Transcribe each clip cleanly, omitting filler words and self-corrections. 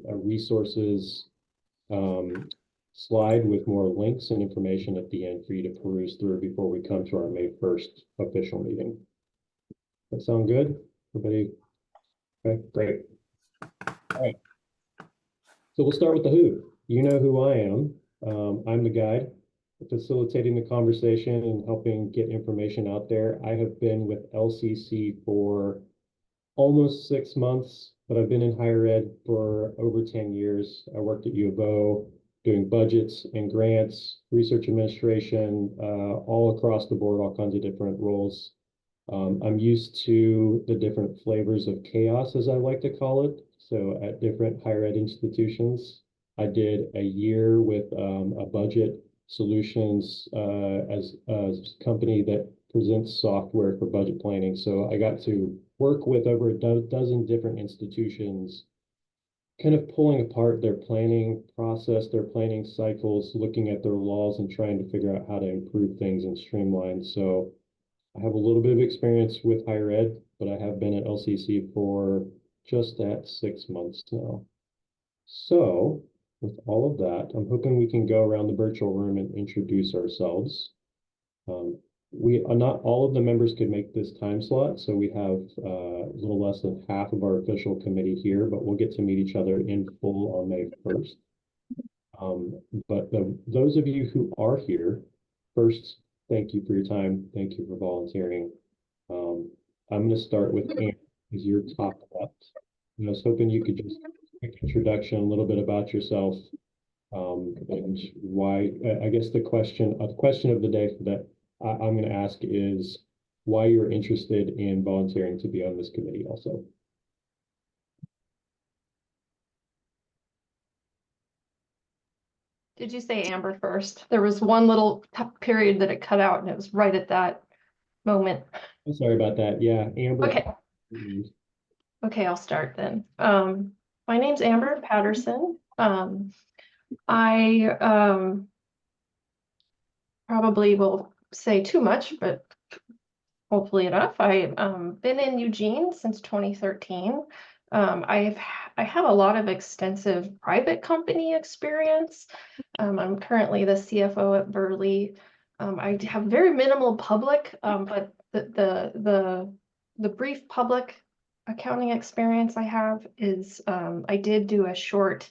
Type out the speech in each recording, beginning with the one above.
a resources slide with more links and information at the end for you to peruse through before we come to our May 1st official meeting. That sound good? Everybody? Okay, great. All right. So we'll start with the who. You know who I am. I'm the guide facilitating the conversation and helping get information out there. I have been with LCC for almost 6 months, but I've been in higher ed for over 10 years. I worked at U of O doing budgets and grants, research administration, all across the board, all kinds of different roles. I'm used to the different flavors of chaos, as I like to call it. So at different higher ed institutions, I did a year with a budget solutions as a company that presents software for budget planning. So I got to work with over a dozen different institutions, kind of pulling apart their planning process, their planning cycles, looking at their laws and trying to figure out how to improve things and streamline. So I have a little bit of experience with higher ed, but I have been at LCC for just at 6 months now. So with all of that, I'm hoping we can go around the virtual room and introduce ourselves. We are not all of the members could make this time slot, so we have a little less than half of our official committee here, but we'll get to meet each other in full on May 1st. But those of you who are here, first, thank you for your time. Thank you for volunteering. I'm going to start with Anne, who's your top left. And I was hoping you could just quick introduction, a little bit about yourself, and why. I guess the question of the day that I'm going to ask is why you're interested in volunteering to be on this committee also. Did you say Amber first? There was one little period that it cut out and it was right at that moment. I'm sorry about that. Yeah, Amber. Okay. Okay, I'll start then. My name's Amber Patterson. I probably will say too much, but hopefully enough. I've been in Eugene since 2013. I have a lot of extensive private company experience. I'm currently the CFO at Burley. I have very minimal public, but the brief public accounting experience I have is I did do a short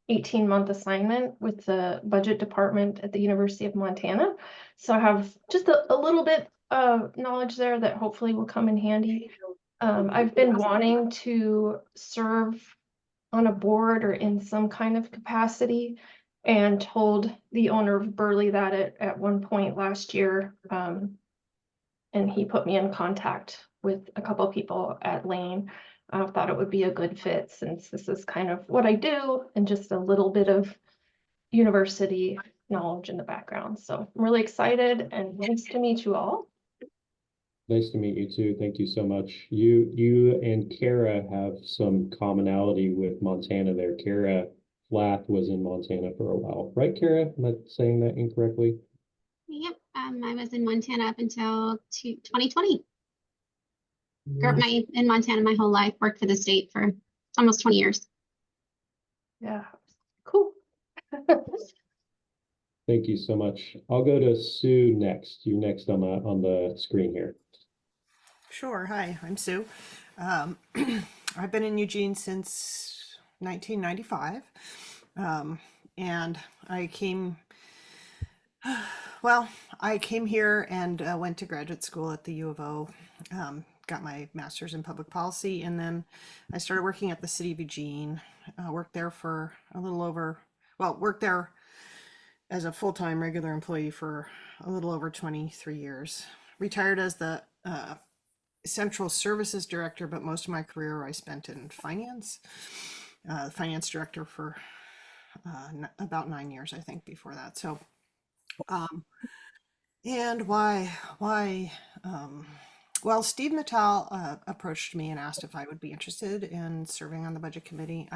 18-month assignment with the budget department at the University of Montana. So I have just a little bit of knowledge there that hopefully will come in handy. I've been wanting to serve on a board or in some kind of capacity and told the owner of Burley that at one point last year. And he put me in contact with a couple of people at Lane. I thought it would be a good fit since this is kind of what I do and just a little bit of university knowledge in the background. So I'm really excited and nice to meet you all. Nice to meet you too. Thank you so much. You and Kara have some commonality with Montana there. Kara Flath was in Montana for a while, right, Kara? Am I saying that incorrectly? Yep, I was in Montana up until 2020. Grew up in Montana my whole life, worked for the state for almost 20 years. Yeah, cool. Thank you so much. I'll go to Sue next. You're next on the screen here. Sure. Hi, I'm Sue. I've been in Eugene since 1995. And I came here and went to graduate school at the U of O, got my master's in public policy, and then I started working at the city of Eugene. Worked there for worked there as a full-time regular employee for a little over 23 years. Retired as the Central Services Director, but most of my career I spent in finance. Finance director for about 9 years, I think, before that. So, and why? Well, Steve Natal approached me and asked if I would be interested in serving on the budget committee.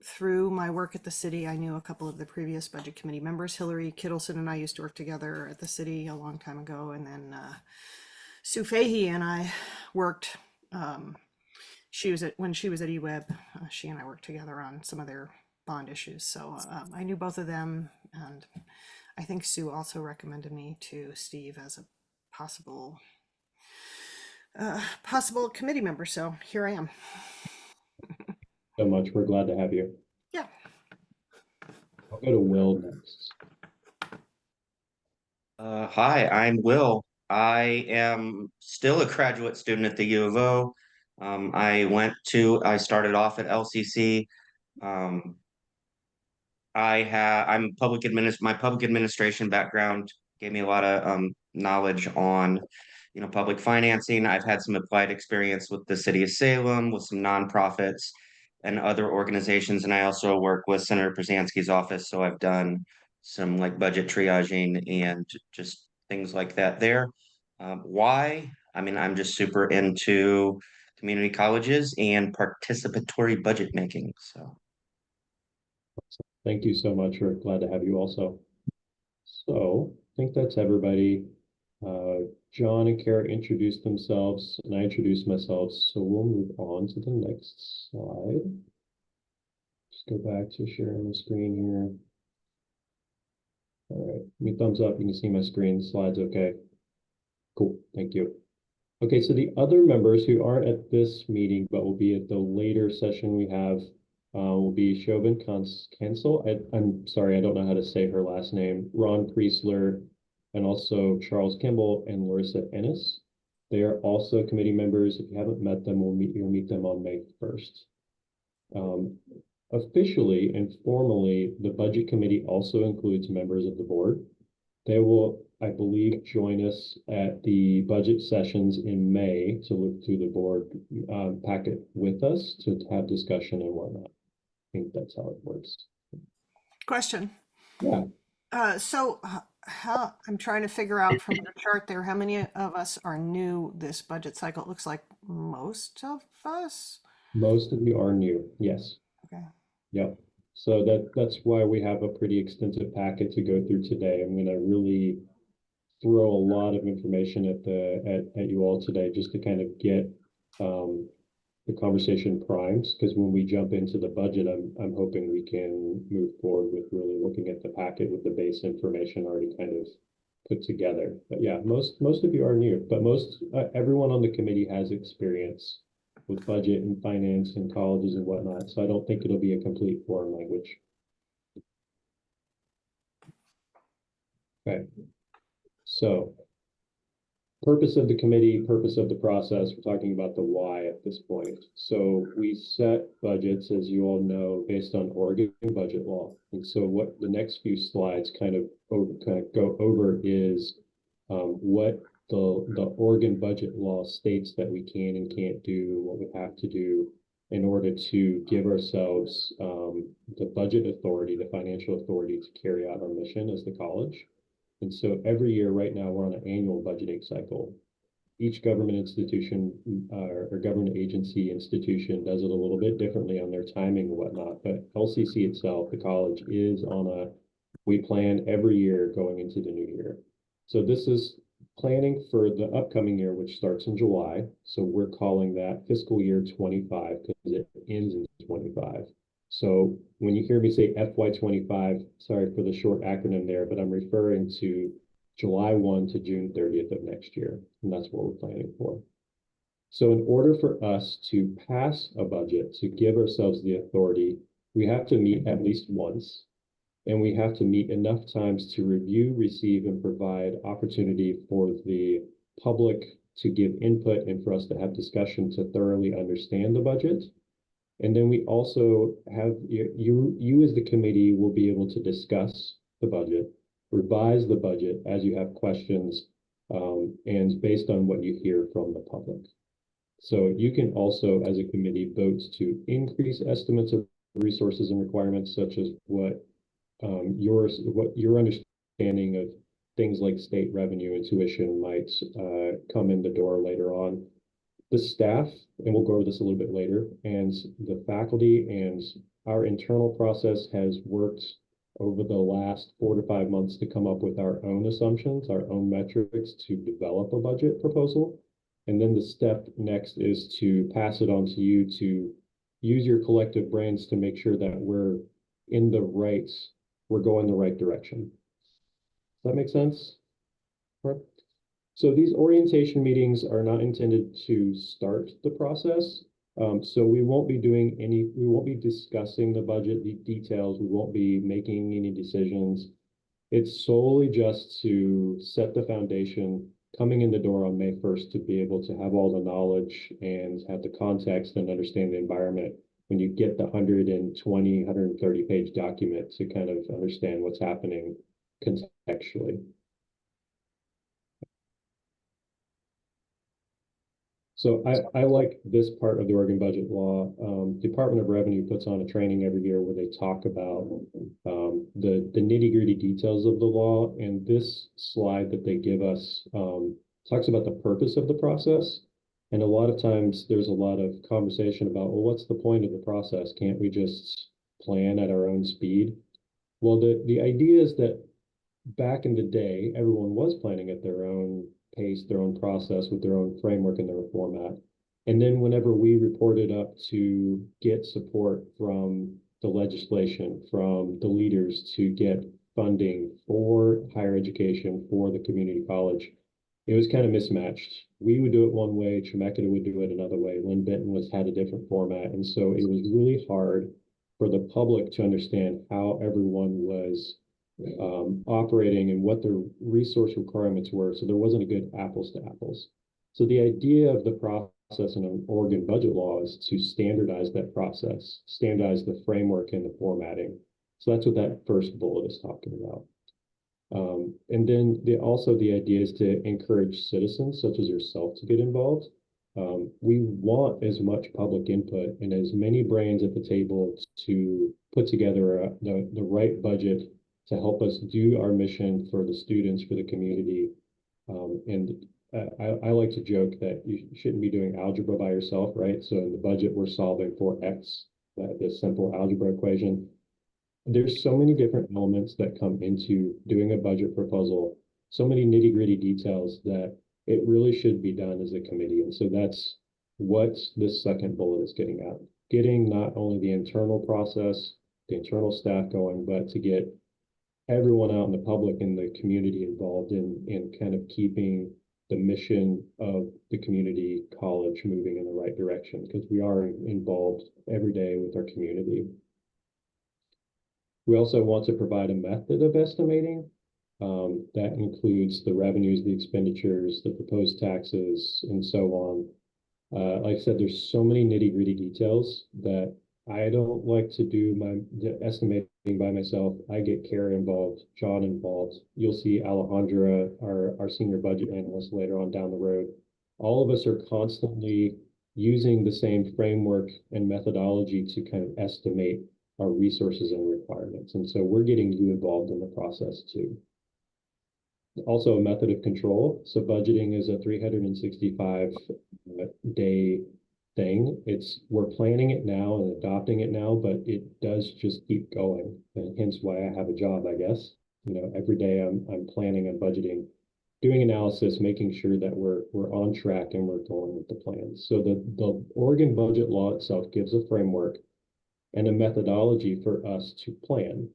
Through my work at the city, I knew a couple of the previous budget committee members. Hillary Kittleson and I used to work together at the city a long time ago. And then Sue Fahey and I worked, when she was at eWeb, she and I worked together on some of their bond issues. So I knew both of them, and I think Sue also recommended me to Steve as a possible committee member. So here I am. So much. We're glad to have you. Yeah. I'll go to Will next. Hi, I'm Will. I am still a graduate student at the U of O. I started off at LCC. Um, I'm my public administration background gave me a lot of knowledge on, public financing. I've had some applied experience with the city of Salem, with some nonprofits and other organizations, and I also work with Senator Brzezinski's office. So I've done some like budget triaging and just things like that there. Why? I mean, I'm just super into community colleges and participatory budget making. So. Thank you so much. We're glad to have you also. So I think that's everybody. John and Kara introduced themselves and I introduced myself. So we'll move on to the next slide. Just go back to sharing the screen here. All right, give me thumbs up. You can see my screen. Slides okay. Cool, thank you. Okay, so the other members who aren't at this meeting but will be at the later session we have will be Chauvin Cancel. I'm sorry, I don't know how to say her last name. Ron Priestler, and also Charles Kimball and Larissa Ennis. They are also committee members. If you haven't met them, you'll meet them on May 1st. Officially and formally, the budget committee also includes members of the board. They will, I believe, join us at the budget sessions in May to look through the board packet with us to have discussion and whatnot. I think that's how it works. Question. Yeah. So how I'm trying to figure out from your chart there, how many of us are new this budget cycle? It looks like most of us. Most of you are new. Yes. Okay. Yep. So that's why we have a pretty extensive packet to go through today. I'm going to really throw a lot of information at you all today just to kind of get the conversation primed, because when we jump into the budget, I'm hoping we can move forward with really looking at the packet with the base information already kind of put together. But yeah, most of you are new, but everyone on the committee has experience with budget and finance and colleges and whatnot. So I don't think it'll be a complete foreign language. Okay. So purpose of the committee, purpose of the process, we're talking about the why at this point. So we set budgets, as you all know, based on Oregon budget law. And so what the next few slides kind of go over is what the Oregon budget law states that we can and can't do, what we have to do in order to give ourselves the budget authority, the financial authority to carry out our mission as the college. And so every year right now, we're on an annual budgeting cycle. Each government institution or government agency institution does it a little bit differently on their timing and whatnot. But LCC itself, the college, is on we plan every year going into the new year. So this is planning for the upcoming year, which starts in July. So we're calling that fiscal year 25 because it ends in 25. So when you hear me say FY25, sorry for the short acronym there, but I'm referring to July 1 to June 30th of next year, and that's what we're planning for. So in order for us to pass a budget, to give ourselves the authority, we have to meet at least once, and we have to meet enough times to review, receive, and provide opportunity for the public to give input and for us to have discussion to thoroughly understand the budget. And then we also have you as the committee will be able to discuss the budget, revise the budget as you have questions, and based on what you hear from the public. So you can also, as a committee, vote to increase estimates of resources and requirements, such as what your understanding of things like state revenue and tuition might come in the door later on. The staff, and we'll go over this a little bit later, and the faculty and our internal process has worked over the last 4 to 5 months to come up with our own assumptions, our own metrics to develop a budget proposal. And then the step next is to pass it on to you to use your collective brains to make sure that we're going the right direction. Does that make sense? Right. So these orientation meetings are not intended to start the process. So we won't be discussing the budget details. We won't be making any decisions. It's solely just to set the foundation coming in the door on May 1st to be able to have all the knowledge and have the context and understand the environment when you get the 120, 130 page document to kind of understand what's happening contextually. So I like this part of the Oregon budget law. Department of Revenue puts on a training every year where they talk about the nitty-gritty details of the law. And this slide that they give us talks about the purpose of the process. And a lot of times there's a lot of conversation about, well, what's the point of the process? Can't we just plan at our own speed? Well, the idea is that back in the day, everyone was planning at their own pace, their own process with their own framework and their own format. And then whenever we reported up to get support from the legislation, from the leaders to get funding for higher education for the community college, it was kind of mismatched. We would do it one way, Chemeketa would do it another way. Lynn Benton had a different format. And so it was really hard for the public to understand how everyone was operating and what the resource requirements were. So there wasn't a good apples to apples. So the idea of the process in an Oregon budget law is to standardize that process, standardize the framework and the formatting. So that's what that first bullet is talking about. And then also the idea is to encourage citizens such as yourself to get involved. We want as much public input and as many brains at the table to put together the right budget to help us do our mission for the students, for the community. I like to joke that you shouldn't be doing algebra by yourself, right? So in the budget, we're solving for X, this simple algebra equation. There's so many different elements that come into doing a budget proposal, so many nitty-gritty details that it really should be done as a committee. And so that's what this second bullet is getting at. Getting not only the internal process, the internal staff going, but to get everyone out in the public and the community involved in kind of keeping the mission of the community college moving in the right direction, because we are involved every day with our community. We also want to provide a method of estimating that includes the revenues, the expenditures, the proposed taxes, and so on. Like I said, there's so many nitty-gritty details that I don't like to do the estimating by myself. I get Kara involved, John involved. You'll see Alejandra, our senior budget analyst, later on down the road. All of us are constantly using the same framework and methodology to kind of estimate our resources and requirements. And so we're getting you involved in the process too. Also a method of control. So budgeting is a 365 day thing. We're planning it now and adopting it now, but it does just keep going. And hence why I have a job, I guess. Every day I'm planning and budgeting, doing analysis, making sure that we're on track and we're going with the plans. So the Oregon budget law itself gives a framework and a methodology for us to plan,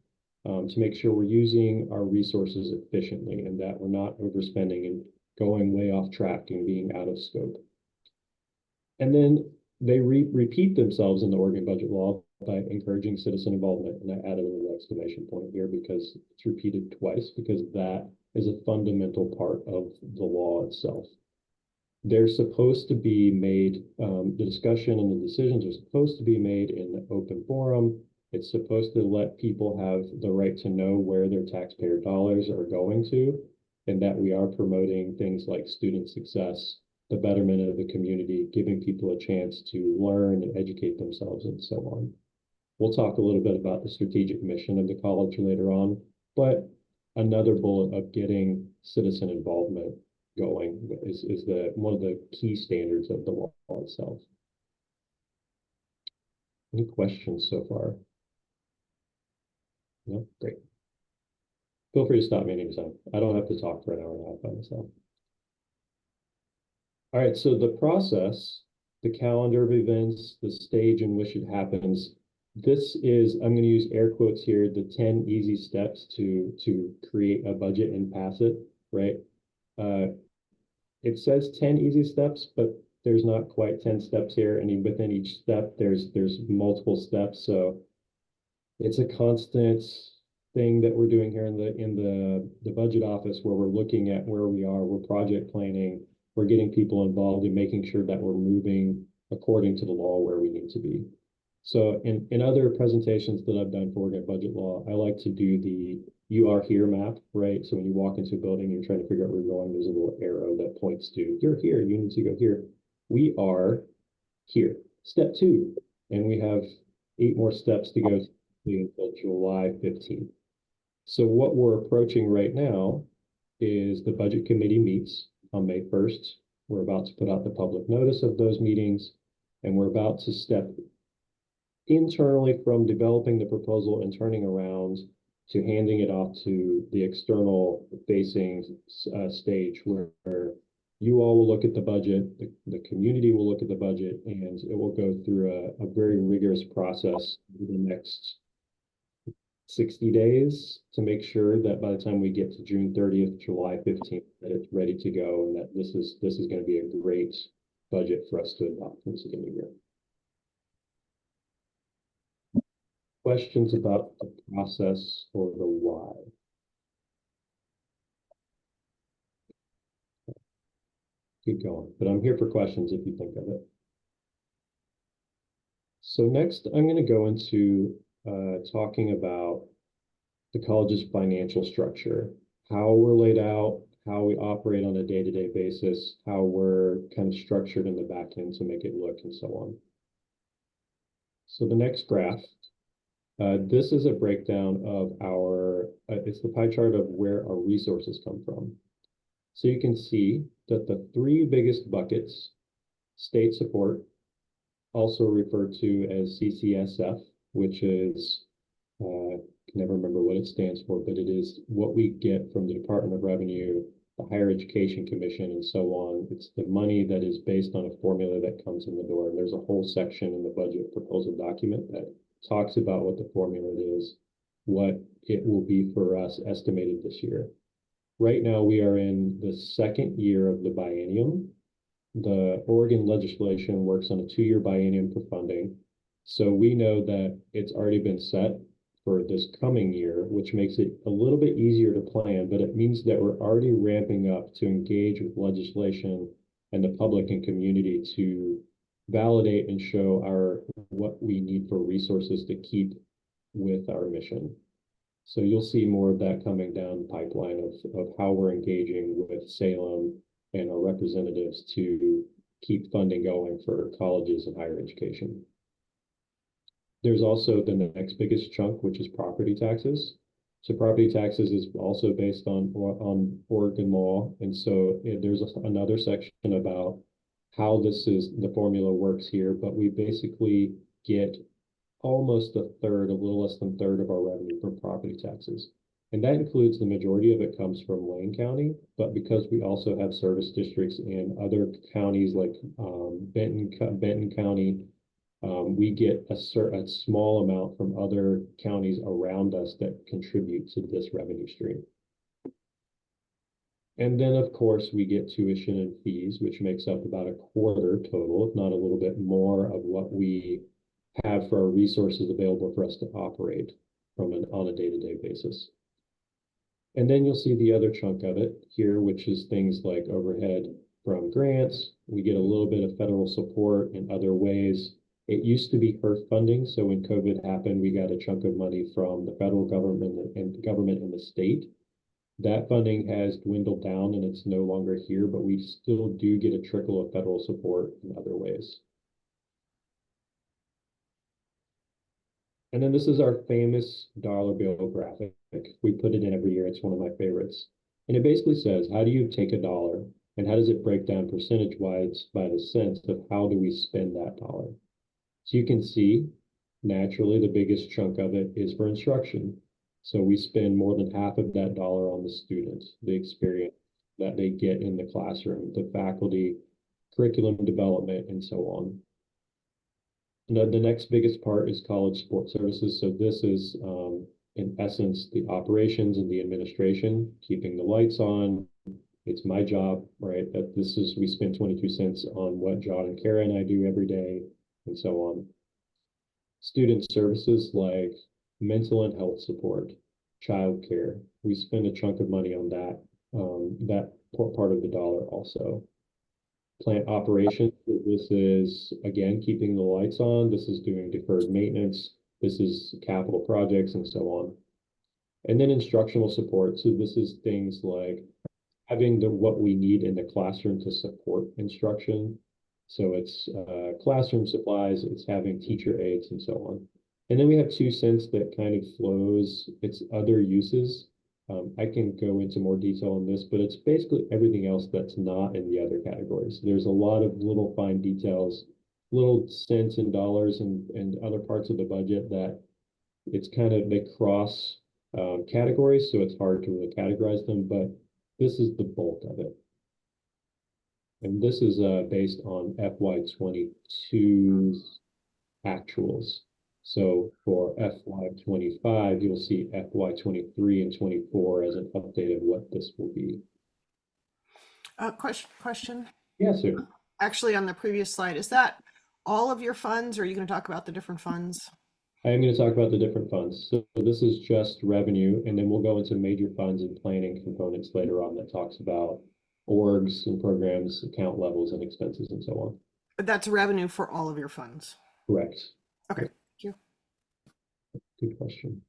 to make sure we're using our resources efficiently and that we're not overspending and going way off track and being out of scope. And then they repeat themselves in the Oregon budget law by encouraging citizen involvement. And I added a little exclamation point here because it's repeated twice, because that is a fundamental part of the law itself. They're supposed to be made, the discussion and the decisions are supposed to be made in an open forum. It's supposed to let people have the right to know where their taxpayer dollars are going to, and that we are promoting things like student success, the betterment of the community, giving people a chance to learn and educate themselves, and so on. We'll talk a little bit about the strategic mission of the college later on, but another bullet of getting citizen involvement going is one of the key standards of the law itself. Any questions so far? No? Great. Feel free to stop me anytime. I don't have to talk for an hour and a half by myself. All right, so the process, the calendar of events, the stage in which it happens, this is, I'm going to use air quotes here, the 10 easy steps to create a budget and pass it, right? It says 10 easy steps, but there's not quite 10 steps here, and within each step, there's multiple steps. So it's a constant thing that we're doing here in the budget office, where we're looking at where we are, we're project planning, we're getting people involved in making sure that we're moving according to the law where we need to be. So in other presentations that I've done for Oregon budget law, I like to do the "you are here" map, right? So when you walk into a building, you're trying to figure out where you're going, there's a little arrow that points to "you're here, you need to go here." We are here. Step 2, and we have 8 more steps to go until July 15th. So what we're approaching right now is the budget committee meets on May 1st. We're about to put out the public notice of those meetings, and we're about to step internally from developing the proposal and turning around to handing it off to the external facing stage, where you all will look at the budget, the community will look at the budget, and it will go through a very rigorous process over the next 60 days to make sure that by the time we get to June 30th, July 15th, that it's ready to go, and that this is going to be a great budget for us to adopt in the new year. Questions about the process or the why? Keep going, but I'm here for questions if you think of it. So next, I'm going to go into talking about the college's financial structure, how we're laid out, how we operate on a day-to-day basis, how we're kind of structured in the back end to make it look, and so on. So the next graph, this is a breakdown of our, it's the pie chart of where our resources come from. So you can see that the 3 biggest buckets, state support, also referred to as CCSF, which is, I can never remember what it stands for, but it is what we get from the Department of Revenue, the Higher Education Commission, and so on. It's the money that is based on a formula that comes in the door. And there's a whole section in the budget proposal document that talks about what the formula is, what it will be for us estimated this year. Right now, we are in the 2nd year of the biennium. The Oregon legislation works on a 2-year biennium for funding. So we know that it's already been set for this coming year, which makes it a little bit easier to plan, but it means that we're already ramping up to engage with legislation and the public and community to validate and show what we need for resources to keep with our mission. So you'll see more of that coming down the pipeline of how we're engaging with Salem and our representatives to keep funding going for colleges and higher education. There's also the next biggest chunk, which is property taxes. So property taxes is also based on Oregon law. And so there's another section about how the formula works here, but we basically get almost a little less than a third of our revenue from property taxes. And that includes the majority of it comes from Lane County, but because we also have service districts in other counties like Benton County, we get a small amount from other counties around us that contribute to this revenue stream. And then, of course, we get tuition and fees, which makes up about a quarter total, if not a little bit more, of what we have for our resources available for us to operate on a day-to-day basis. And then you'll see the other chunk of it here, which is things like overhead from grants. We get a little bit of federal support in other ways. It used to be HERF funding, so when COVID happened, we got a chunk of money from the federal government and the state. That funding has dwindled down and it's no longer here, but we still do get a trickle of federal support in other ways. And then this is our famous dollar bill graphic. We put it in every year. It's one of my favorites. And it basically says, how do you take a dollar and how does it break down percentage-wise by the sense of how do we spend that dollar? So you can see, naturally, the biggest chunk of it is for instruction. So we spend more than half of that dollar on the students, the experience that they get in the classroom, the faculty, curriculum development, and so on. The next biggest part is college support services. So this is, in essence, the operations and the administration, keeping the lights on. It's my job, right? That this is, we spend 22 cents on what John and Kara and I do every day, and so on. Student services like mental and health support, childcare. We spend a chunk of money on that, that part of the dollar also. Plant operations, this is, again, keeping the lights on. This is doing deferred maintenance. This is capital projects and so on. And then instructional support. So this is things like having what we need in the classroom to support instruction. So it's classroom supplies, it's having teacher aides and so on. And then we have 2 cents that kind of flows, it's other uses. I can go into more detail on this, but it's basically everything else that's not in the other categories. There's a lot of little fine details, little cents and dollars and other parts of the budget that it's kind of, they cross categories, so it's hard to really categorize them, but this is the bulk of it. And this is based on FY22's actuals. So for FY25, you'll see FY23 and 24 as an update of what this will be. Question. Yes, sir. Actually, on the previous slide, is that all of your funds, or are you going to talk about the different funds? I am going to talk about the different funds. So this is just revenue, and then we'll go into major funds and planning components later on that talks about orgs and programs, account levels and expenses and so on. But that's revenue for all of your funds. Correct. Okay, thank you. Good question.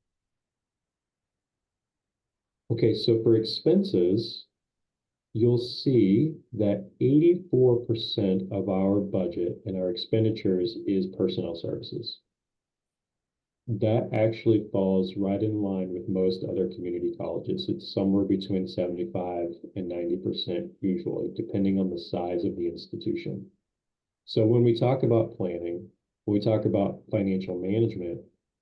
Okay, so for expenses, you'll see that 84% of our budget and our expenditures is personnel services. That actually falls right in line with most other community colleges. It's somewhere between 75 and 90% usually, depending on the size of the institution. So when we talk about planning, when we talk about financial management,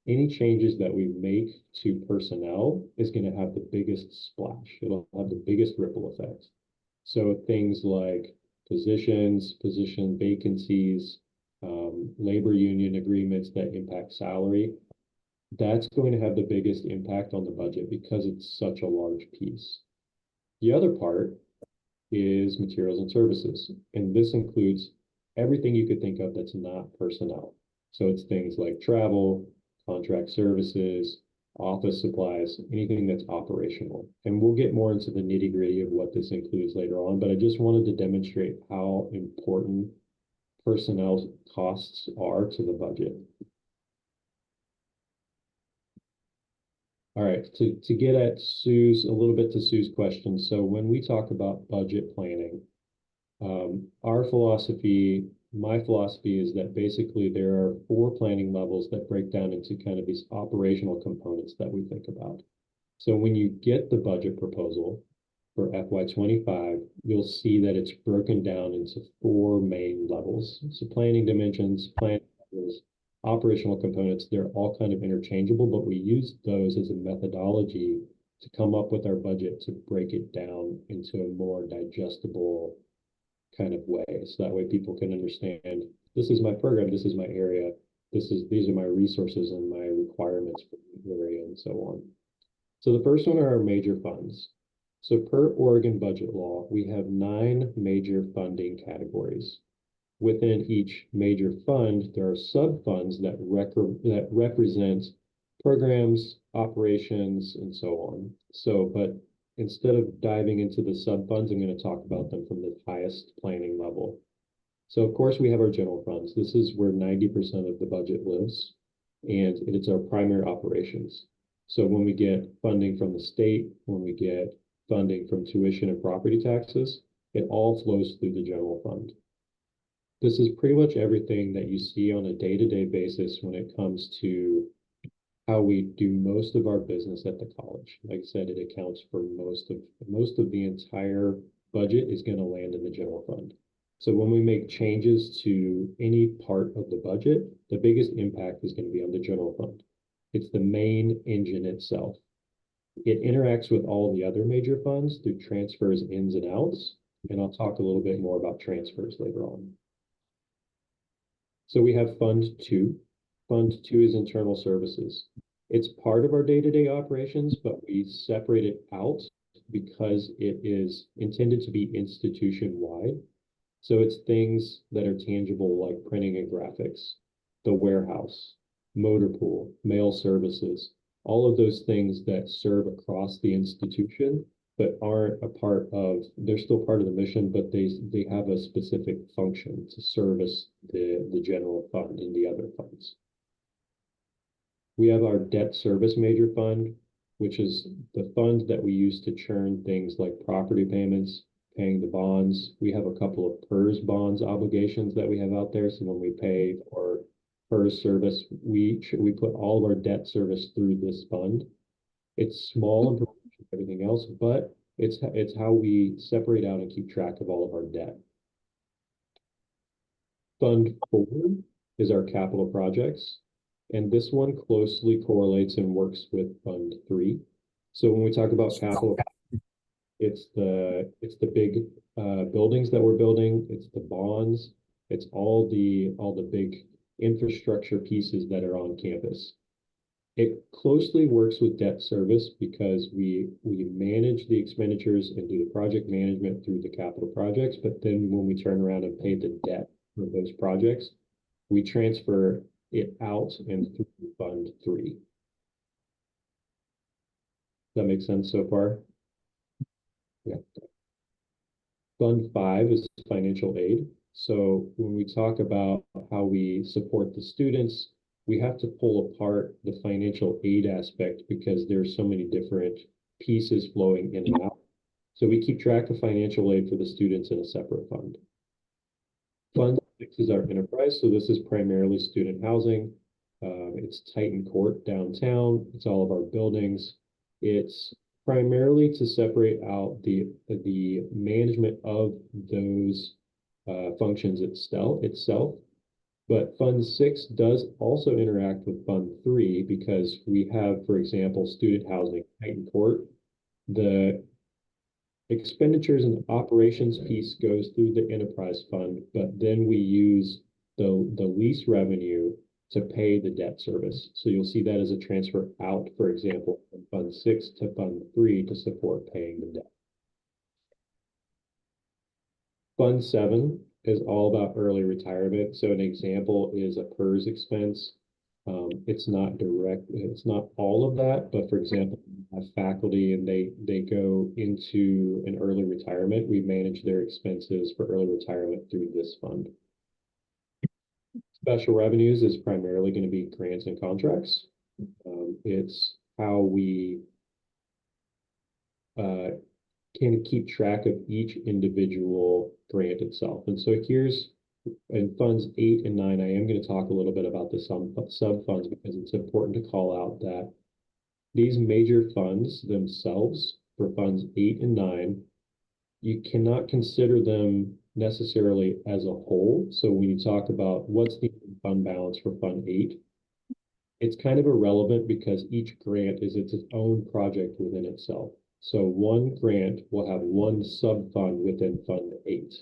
any changes that we make to personnel is going to have the biggest splash. It'll have the biggest ripple effect. So things like position vacancies, labor union agreements that impact salary, that's going to have the biggest impact on the budget because it's such a large piece. The other part is materials and services, and this includes everything you could think of that's not personnel. So it's things like travel, contract services, office supplies, anything that's operational. And we'll get more into the nitty-gritty of what this includes later on, but I just wanted to demonstrate how important personnel costs are to the budget. All right, to get at Sue's, a little bit to Sue's question. So when we talk about budget planning, our philosophy, my philosophy is that basically there are 4 planning levels that break down into kind of these operational components that we think about. So when you get the budget proposal for FY25, you'll see that it's broken down into 4 main levels. So planning dimensions, planning levels, operational components, they're all kind of interchangeable, but we use those as a methodology to come up with our budget to break it down into a more digestible kind of way. So that way people can understand, this is my program, this is my area, these are my resources and my requirements for the area and so on. So the first one are our major funds. So per Oregon budget law, we have 9 major funding categories. Within each major fund, there are sub-funds that represent programs, operations, and so on. So, but instead of diving into the sub-funds, I'm going to talk about them from the highest planning level. So of course we have our general funds. This is where 90% of the budget lives, and it's our primary operations. So when we get funding from the state, when we get funding from tuition and property taxes, it all flows through the general fund. This is pretty much everything that you see on a day-to-day basis when it comes to how we do most of our business at the college. Like I said, it accounts for most of the entire budget is going to land in the general fund. So when we make changes to any part of the budget, the biggest impact is going to be on the general fund. It's the main engine itself. It interacts with all the other major funds through transfers, ins and outs, And I'll talk a little bit more about transfers later on. So we have Fund 2. Fund 2 is internal services. It's part of our day-to-day operations, but we separate it out because it is intended to be institution-wide. So it's things that are tangible like printing and graphics, the warehouse, motor pool, mail services, all of those things that serve across the institution, but aren't a part of, they're still part of the mission, but they have a specific function to service the general fund and the other funds. We have our debt service major fund, which is the fund that we use to churn things like property payments, paying the bonds. We have a couple of PERS bonds obligations that we have out there. So when we pay for PERS service, we put all of our debt service through this fund. It's small in proportion to everything else, but it's how we separate out and keep track of all of our debt. Fund 4 is our capital projects. And this one closely correlates and works with Fund 3. So when we talk about capital, it's the big buildings that we're building, it's the bonds, it's all the big infrastructure pieces that are on campus. It closely works with debt service because we manage the expenditures and do the project management through the capital projects, but then when we turn around and pay the debt for those projects, we transfer it out and through Fund 3. Does that make sense so far? Yeah. Fund 5 is financial aid. So when we talk about how we support the students, we have to pull apart the financial aid aspect because there's so many different pieces flowing in and out. So we keep track of financial aid for the students in a separate fund. Fund 6 is our enterprise. So this is primarily student housing. It's Titan Court downtown. It's all of our buildings. It's primarily to separate out the management of those functions itself. But Fund 6 does also interact with Fund 3 because we have, for example, student housing, Titan Court. The expenditures and operations piece goes through the enterprise fund, but then we use the lease revenue to pay the debt service. So you'll see that as a transfer out, for example, from Fund 6 to Fund 3 to support paying the debt. Fund 7 is all about early retirement. So an example is a PERS expense. It's not direct, it's not all of that, but for example, we have faculty and they go into an early retirement. We manage their expenses for early retirement through this fund. Special revenues is primarily going to be grants and contracts. It's how we can keep track of each individual grant itself. And so here's in funds 8 and 9, I am going to talk a little bit about the sub funds because it's important to call out that these major funds themselves for funds 8 and 9, you cannot consider them necessarily as a whole. So when you talk about what's the fund balance for Fund 8, it's kind of irrelevant because each grant is its own project within itself. So one grant will have one sub-fund within Fund 8,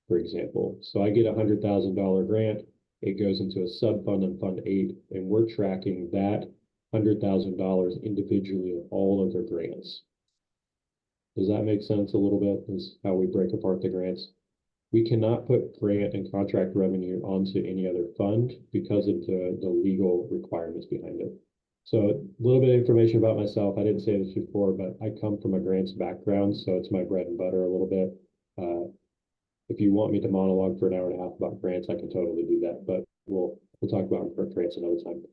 for example. So I get a $100,000 grant, it goes into a sub-fund in Fund 8, and we're tracking that $100,000 individually in all of their grants. Does that make sense a little bit? Is how we break apart the grants. We cannot put grant and contract revenue onto any other fund because of the legal requirements behind it. So a little bit of information about myself. I didn't say this before, but I come from a grants background, so it's my bread and butter a little bit. If you want me to monologue for an hour and a half about grants, I can totally do that, but we'll talk about grants another time.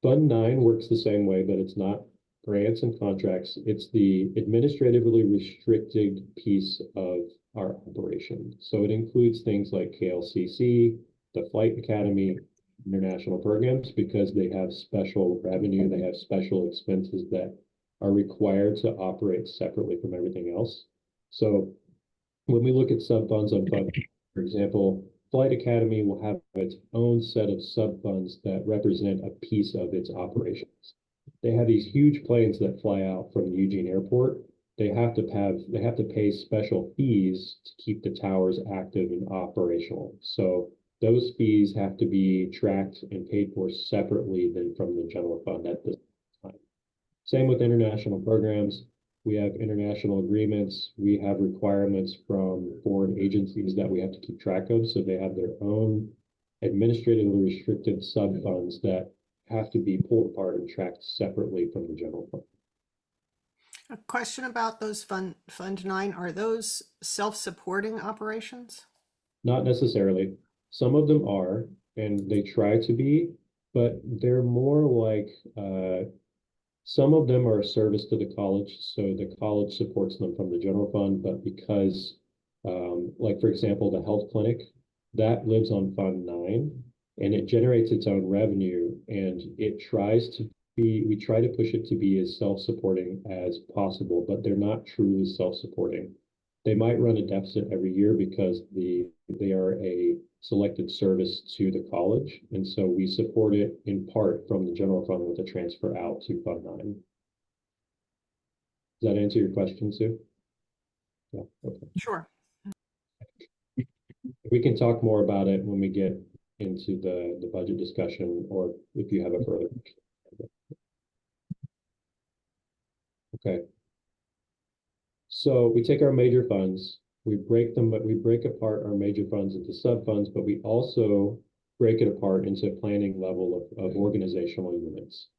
Fund 9 works the same way, but it's not grants and contracts. It's the administratively restricted piece of our operation. So it includes things like KLCC, the Flight Academy, international programs, because they have special revenue, they have special expenses that are required to operate separately from everything else. So when we look at sub-funds on fund, for example, Flight Academy will have its own set of sub-funds that represent a piece of its operations. They have these huge planes that fly out from Eugene Airport. they have to pay special fees to keep the towers active and operational. So those fees have to be tracked and paid for separately than from the general fund at this time. Same with international programs. We have international agreements. We have requirements from foreign agencies that we have to keep track of. So they have their own administratively restricted sub-funds that have to be pulled apart and tracked separately from the general fund. A question about those Fund 9, are those self-supporting operations? Not necessarily. Some of them are, and they try to be, but they're more like some of them are a service to the college, so the college supports them from the general fund, but because, like for example, the health clinic, that lives on Fund 9, and it generates its own revenue, and it tries to be, we try to push it to be as self-supporting as possible, but they're not truly self-supporting. They might run a deficit every year because they are a selected service to the college, and so we support it in part from the general fund with a transfer out to Fund 9. Does that answer your question, Sue? Yeah, okay. Sure. We can talk more about it when we get into the budget discussion, or if you have a further. Okay. So we take our major funds, we break them, but we break apart our major funds into sub-funds, but we also break it apart into planning level of organizational units.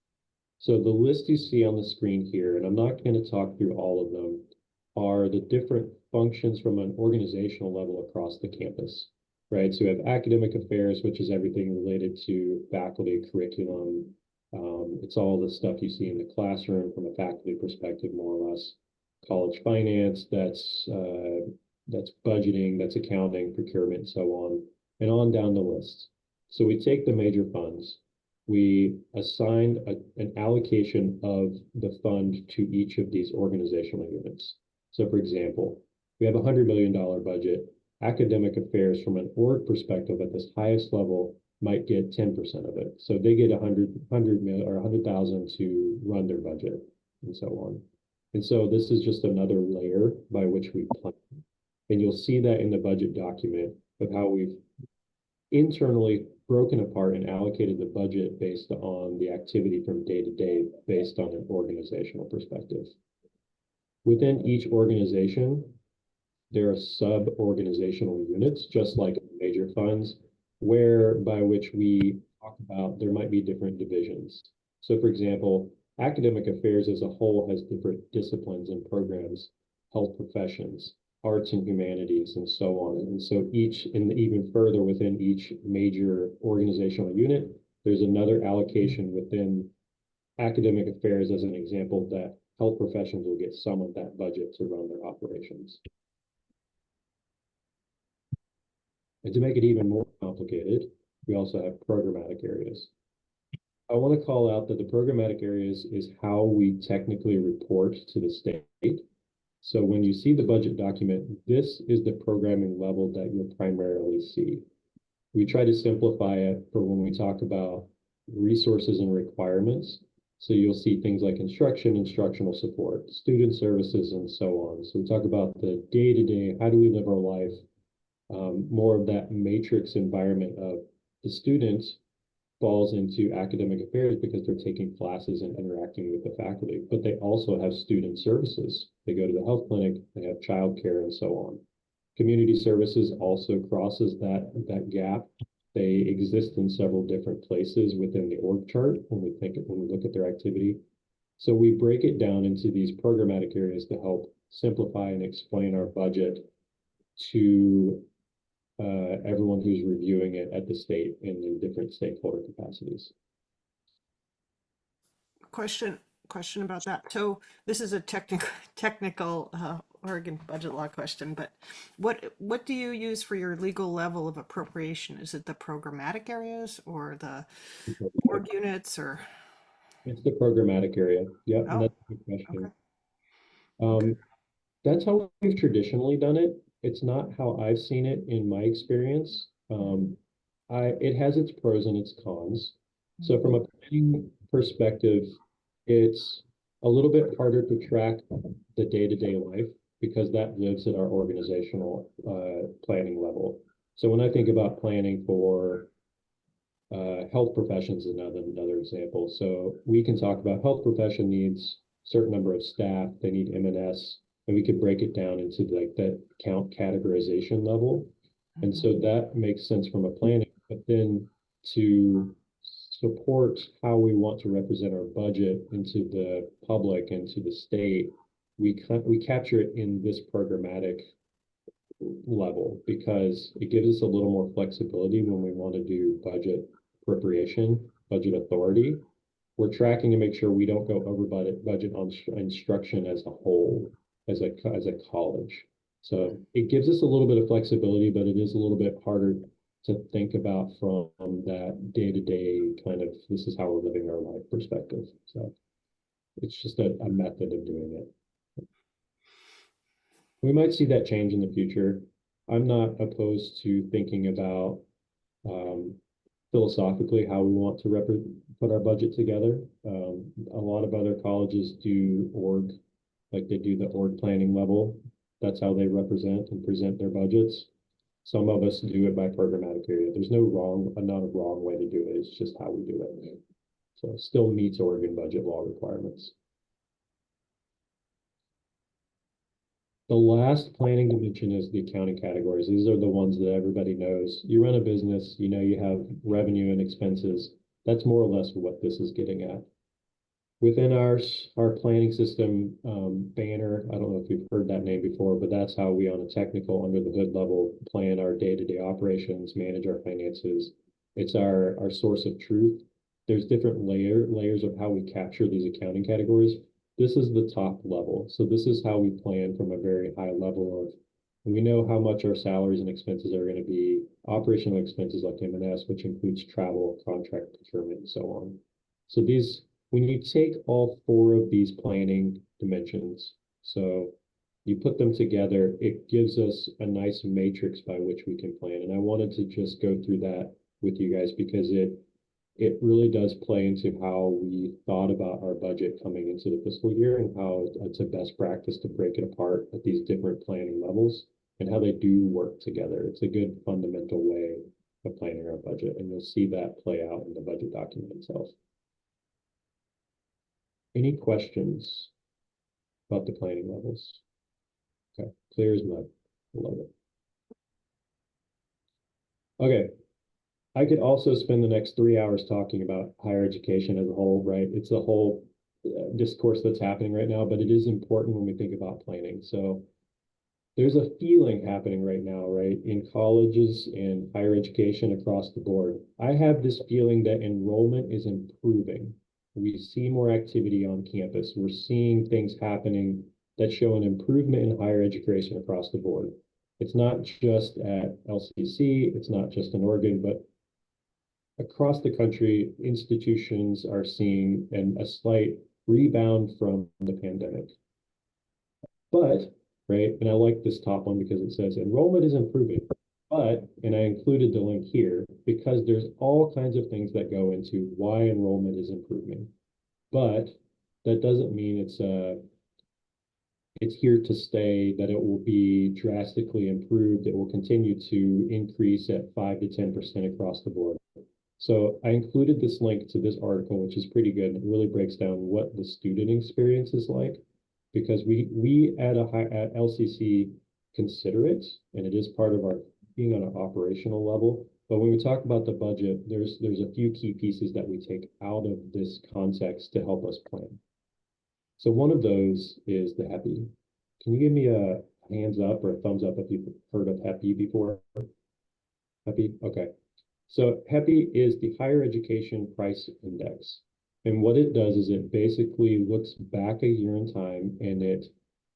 So the list you see on the screen here, and I'm not going to talk through all of them, are the different functions from an organizational level across the campus, right? So we have academic affairs, which is everything related to faculty, curriculum. It's all the stuff you see in the classroom from a faculty perspective, more or less. College finance, that's budgeting, that's accounting, procurement, and so on down the list. So we take the major funds, we assign an allocation of the fund to each of these organizational units. So for example, we have a $100 million budget. Academic affairs from an org perspective at this highest level might get 10% of it. So they get 100 million or 100,000 to run their budget and so on. And so this is just another layer by which we plan. And you'll see that in the budget document of how we've internally broken apart and allocated the budget based on the activity from day to day based on an organizational perspective. Within each organization, there are sub-organizational units, just like major funds, by which we talk about there might be different divisions. So for example, academic affairs as a whole has different disciplines and programs, health professions, arts and humanities, and so on. And so even further within each major organizational unit, there's another allocation within academic affairs, as an example, that health professions will get some of that budget to run their operations. And to make it even more complicated, we also have programmatic areas. I want to call out that the programmatic areas is how we technically report to the state. So when you see the budget document, this is the programming level that you'll primarily see. We try to simplify it for when we talk about resources and requirements. So you'll see things like instruction, instructional support, student services, and so on. So we talk about the day-to-day, how do we live our life? More of that matrix environment of the students falls into academic affairs because they're taking classes and interacting with the faculty, but they also have student services. They go to the health clinic, they have childcare, and so on. Community services also crosses that gap. They exist in several different places within the org chart when we look at their activity. So we break it down into these programmatic areas to help simplify and explain our budget to everyone who's reviewing it at the state in the different stakeholder capacities. Question about that. So this is a technical Oregon budget law question, but what do you use for your legal level of appropriation? Is it the programmatic areas or the org units, or? It's the programmatic area. Yep, Oh, that's a good question. okay. That's how we've traditionally done it. It's not how I've seen it in my experience. It has its pros and its cons. So from a planning perspective, it's a little bit harder to track the day-to-day life because that lives at our organizational planning level. So when I think about planning for health professions is another example. So we can talk about health profession needs certain number of staff, they need M&S, and we could break it down into like that count categorization level. And so that makes sense from a planning, but then to support how we want to represent our budget into the public and to the state, we capture it in this programmatic level because it gives us a little more flexibility when we want to do budget appropriation, budget authority. We're tracking to make sure we don't go over budget on instruction as a whole, as a college. So it gives us a little bit of flexibility, but it is a little bit harder to think about from that day-to-day kind of, this is how we're living our life perspective. So it's just a method of doing it. We might see that change in the future. I'm not opposed to thinking about philosophically how we want to put our budget together. A lot of other colleges do org, like they do the org planning level. That's how they represent and present their budgets. Some of us do it by programmatic area. There's not a wrong way to do it. It's just how we do it. So it still meets Oregon budget law requirements. The last planning dimension is the accounting categories. These are the ones that everybody knows. You run a business, you know, you have revenue and expenses. That's more or less what this is getting at. Within our planning system, Banner, I don't know if you've heard that name before, but that's how we on a technical under the hood level plan our day-to-day operations, manage our finances. It's our source of truth. There's different layers of how we capture these accounting categories. This is the top level. So this is how we plan from a very high level of, we know how much our salaries and expenses are going to be, operational expenses like M&S, which includes travel, contract procurement, and so on. So these, when you take all four of these planning dimensions, so you put them together, it gives us a nice matrix by which we can plan. And I wanted to just go through that with you guys because it really does play into how we thought about our budget coming into the fiscal year and how it's a best practice to break it apart at these different planning levels and how they do work together. It's a good fundamental way of planning our budget, and you'll see that play out in the budget document itself. Any questions about the planning levels? Okay, clear as mud. I love it. Okay. I could also spend the next 3 hours talking about higher education as a whole, right? It's a whole discourse that's happening right now, but it is important when we think about planning. So there's a feeling happening right now, right, in colleges and higher education across the board. I have this feeling that enrollment is improving. We see more activity on campus. We're seeing things happening that show an improvement in higher education across the board. It's not just at LCC, it's not just in Oregon, but across the country, institutions are seeing a slight rebound from the pandemic. But, right, and I like this top one because it says enrollment is improving, but, and I included the link here because there's all kinds of things that go into why enrollment is improving. But that doesn't mean it's here to stay, that it will be drastically improved. It will continue to increase at 5 to 10% across the board. So I included this link to this article, which is pretty good. It really breaks down what the student experience is like, because we at LCC consider it, and it is part of our being on an operational level. But when we talk about the budget, there's a few key pieces that we take out of this context to help us plan. So one of those is the HEPI. Can you give me a hands up or a thumbs up if you've heard of HEPI before? HEPI, okay. So HEPI is the Higher Education Price Index. And what it does is it basically looks back a year in time and it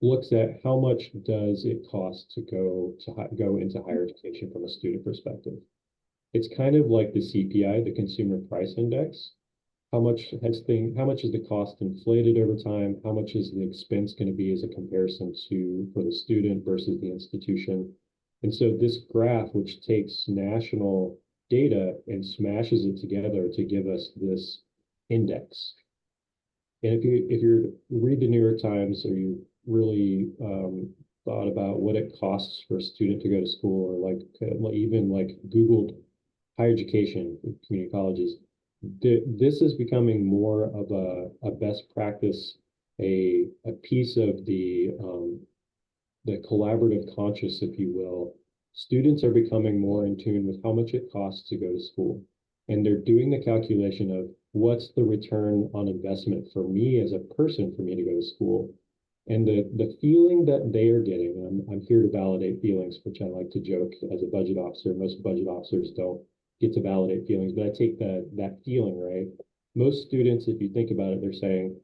looks at how much does it cost to go into higher education from a student perspective. It's kind of like the CPI, the Consumer Price Index. How much is the cost inflated over time? How much is the expense going to be as a comparison for the student versus the institution? And so this graph, which takes national data and smashes it together to give us this index. And if you read the New York Times, or you really thought about what it costs for a student to go to school, or even like Googled higher education in community colleges, this is becoming more of a best practice, a piece of the collaborative conscious, if you will. Students are becoming more in tune with how much it costs to go to school. And they're doing the calculation of what's the return on investment for me as a person for me to go to school. And the feeling that they are getting, I'm here to validate feelings, which I like to joke as a budget officer. Most budget officers don't get to validate feelings, but I take that feeling, right? Most students, if you think about it, they're saying,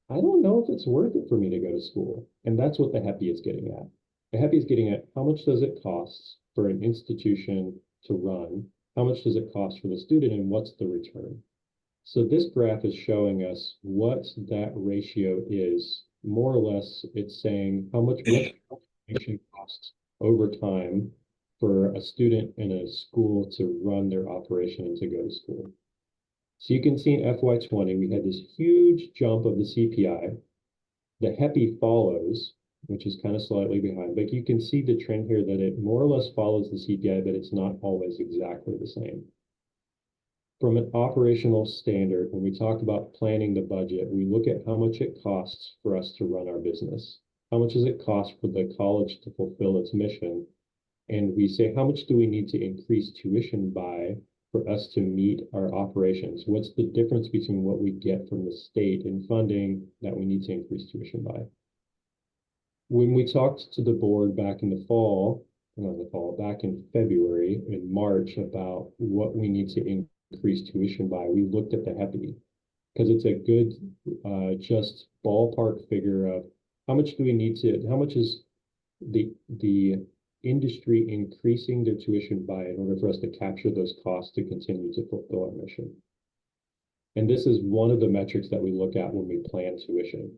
I don't know if it's worth it for me to go to school. And that's what the HEPI is getting at. The HEPI is getting at how much does it cost for an institution to run? How much does it cost for the student, and what's the return? So this graph is showing us what that ratio is. More or less, it's saying how much information costs over time for a student in a school to run their operation and to go to school. So you can see in FY20, we had this huge jump of the CPI. The HEPI follows, which is kind of slightly behind, but you can see the trend here that it more or less follows the CPI, but it's not always exactly the same. From an operational standard, when we talk about planning the budget, we look at how much it costs for us to run our business. How much does it cost for the college to fulfill its mission? And we say, how much do we need to increase tuition by for us to meet our operations? What's the difference between what we get from the state in funding that we need to increase tuition by? When we talked to the board back in the fall, back in February and March about what we need to increase tuition by, we looked at the HEPI because it's a good just ballpark figure of how much do we need to, how much is the industry increasing their tuition by in order for us to capture those costs to continue to fulfill our mission. And this is one of the metrics that we look at when we plan tuition.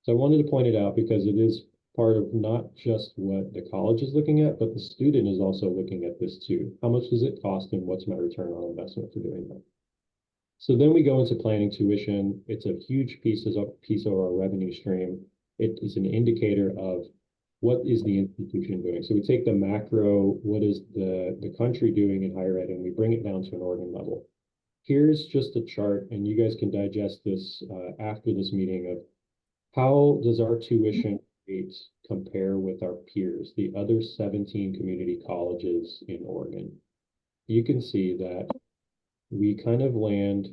So I wanted to point it out because it is part of not just what the college is looking at, but the student is also looking at this too. How much does it cost and what's my return on investment for doing that? So then we go into planning tuition. It's a huge piece of our revenue stream. It is an indicator of what is the institution doing. So we take the macro, what is the country doing in higher ed, and we bring it down to an Oregon level. Here's just a chart, and you guys can digest this after this meeting, of how does our tuition rates compare with our peers, the other 17 community colleges in Oregon. You can see that we kind of land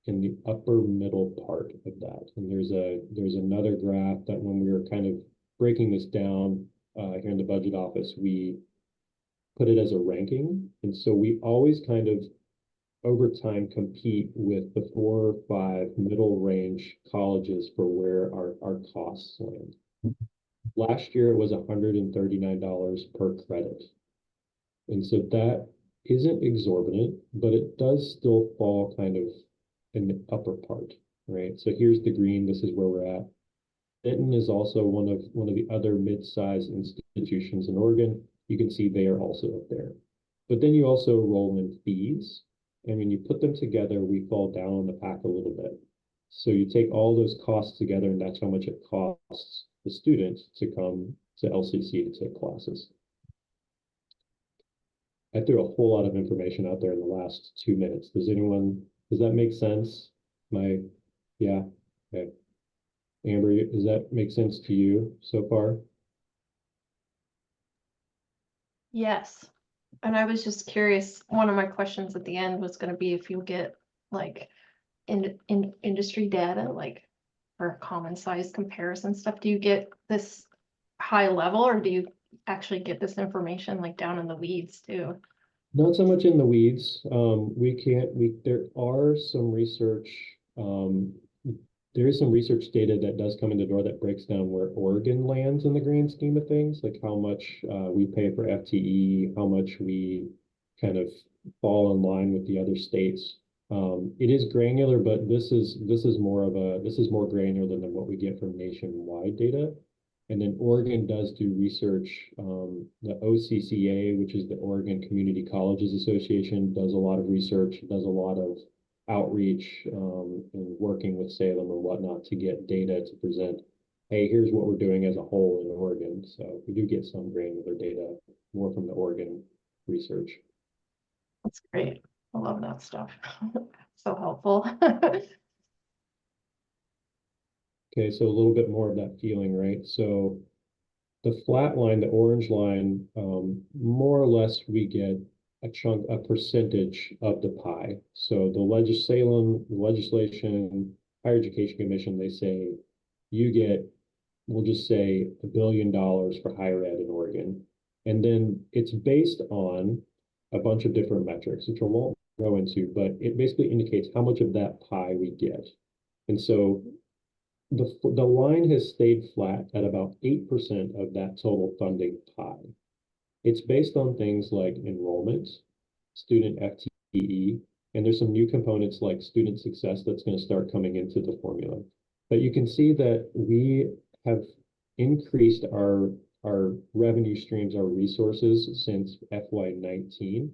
in the upper middle part of that. And there's another graph that when we were kind of breaking this down here in the budget office, we put it as a ranking. And so we always kind of over time compete with the 4 or 5 middle range colleges for where our costs land. Last year it was $139 per credit. And so that isn't exorbitant, but it does still fall kind of in the upper part, right? So here's the green, this is where we're at. Benton is also one of the other mid-sized institutions in Oregon. You can see they are also up there. But then you also roll in fees. And when you put them together, we fall down on the pack a little bit. So you take all those costs together, and that's how much it costs the students to come to LCC to take classes. I threw a whole lot of information out there in the last 2 minutes. Does that make sense? Yeah, okay. Amber, does that make sense to you so far? Yes. And I was just curious, one of my questions at the end was going to be if you get like in industry data, like for common size comparison stuff, do you get this high level, or do you actually get this information like down in the weeds too? Not so much in the weeds. There are some research, there is some research data that does come in the door that breaks down where Oregon lands in the grand scheme of things, like how much we pay for FTE, how much we kind of fall in line with the other states. It is granular, but this is more granular than what we get from nationwide data. And then Oregon does do research. The OCCA, which is the Oregon Community Colleges Association, does a lot of research, does a lot of outreach, and working with Salem and whatnot to get data to present, hey, here's what we're doing as a whole in Oregon. So we do get some granular data, more from the Oregon research. That's great. I love that stuff. So helpful. Okay, so a little bit more of that feeling, right? So the flat line, the orange line, more or less we get a percentage of the pie. So the Salem legislation, Higher Education Commission, they say you get, we'll just say $1 billion for higher ed in Oregon. And then it's based on a bunch of different metrics, which I won't go into, but it basically indicates how much of that pie we get. And so the line has stayed flat at about 8% of that total funding pie. It's based on things like enrollment, student FTE, and there's some new components like student success that's going to start coming into the formula. But you can see that we have increased our revenue streams, our resources since FY19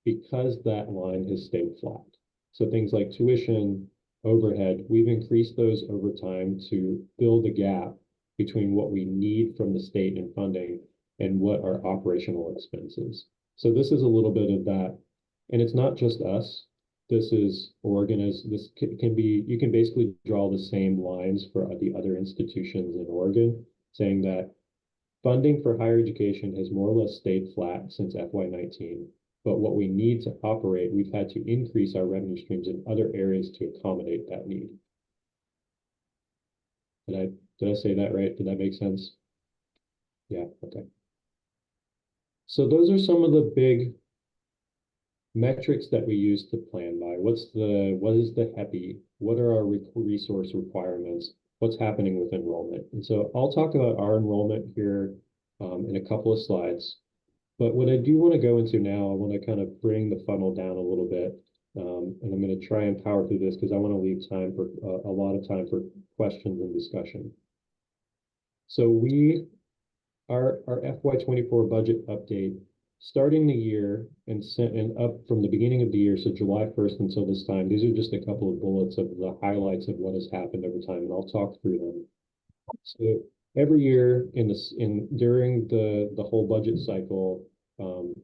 because that line has stayed flat. So things like tuition, overhead, we've increased those over time to fill the gap between what we need from the state in funding and what our operational expenses. So this is a little bit of that. And it's not just us. This is Oregon, this can be, you can basically draw the same lines for the other institutions in Oregon, saying that funding for higher education has more or less stayed flat since FY19. But what we need to operate, we've had to increase our revenue streams in other areas to accommodate that need. Did I say that right? Did that make sense? Yeah, okay. So those are some of the big metrics that we use to plan by. What is the HEPI? What are our resource requirements? What's happening with enrollment? And so I'll talk about our enrollment here in a couple of slides. But what I do want to go into now, I want to kind of bring the funnel down a little bit. And I'm going to try and power through this because I want to leave time for a lot of time for questions and discussion. So our FY24 budget update, starting the year and up from the beginning of the year, so July 1st until this time, these are just a couple of bullets of the highlights of what has happened over time, and I'll talk through them. So every year during the whole budget cycle,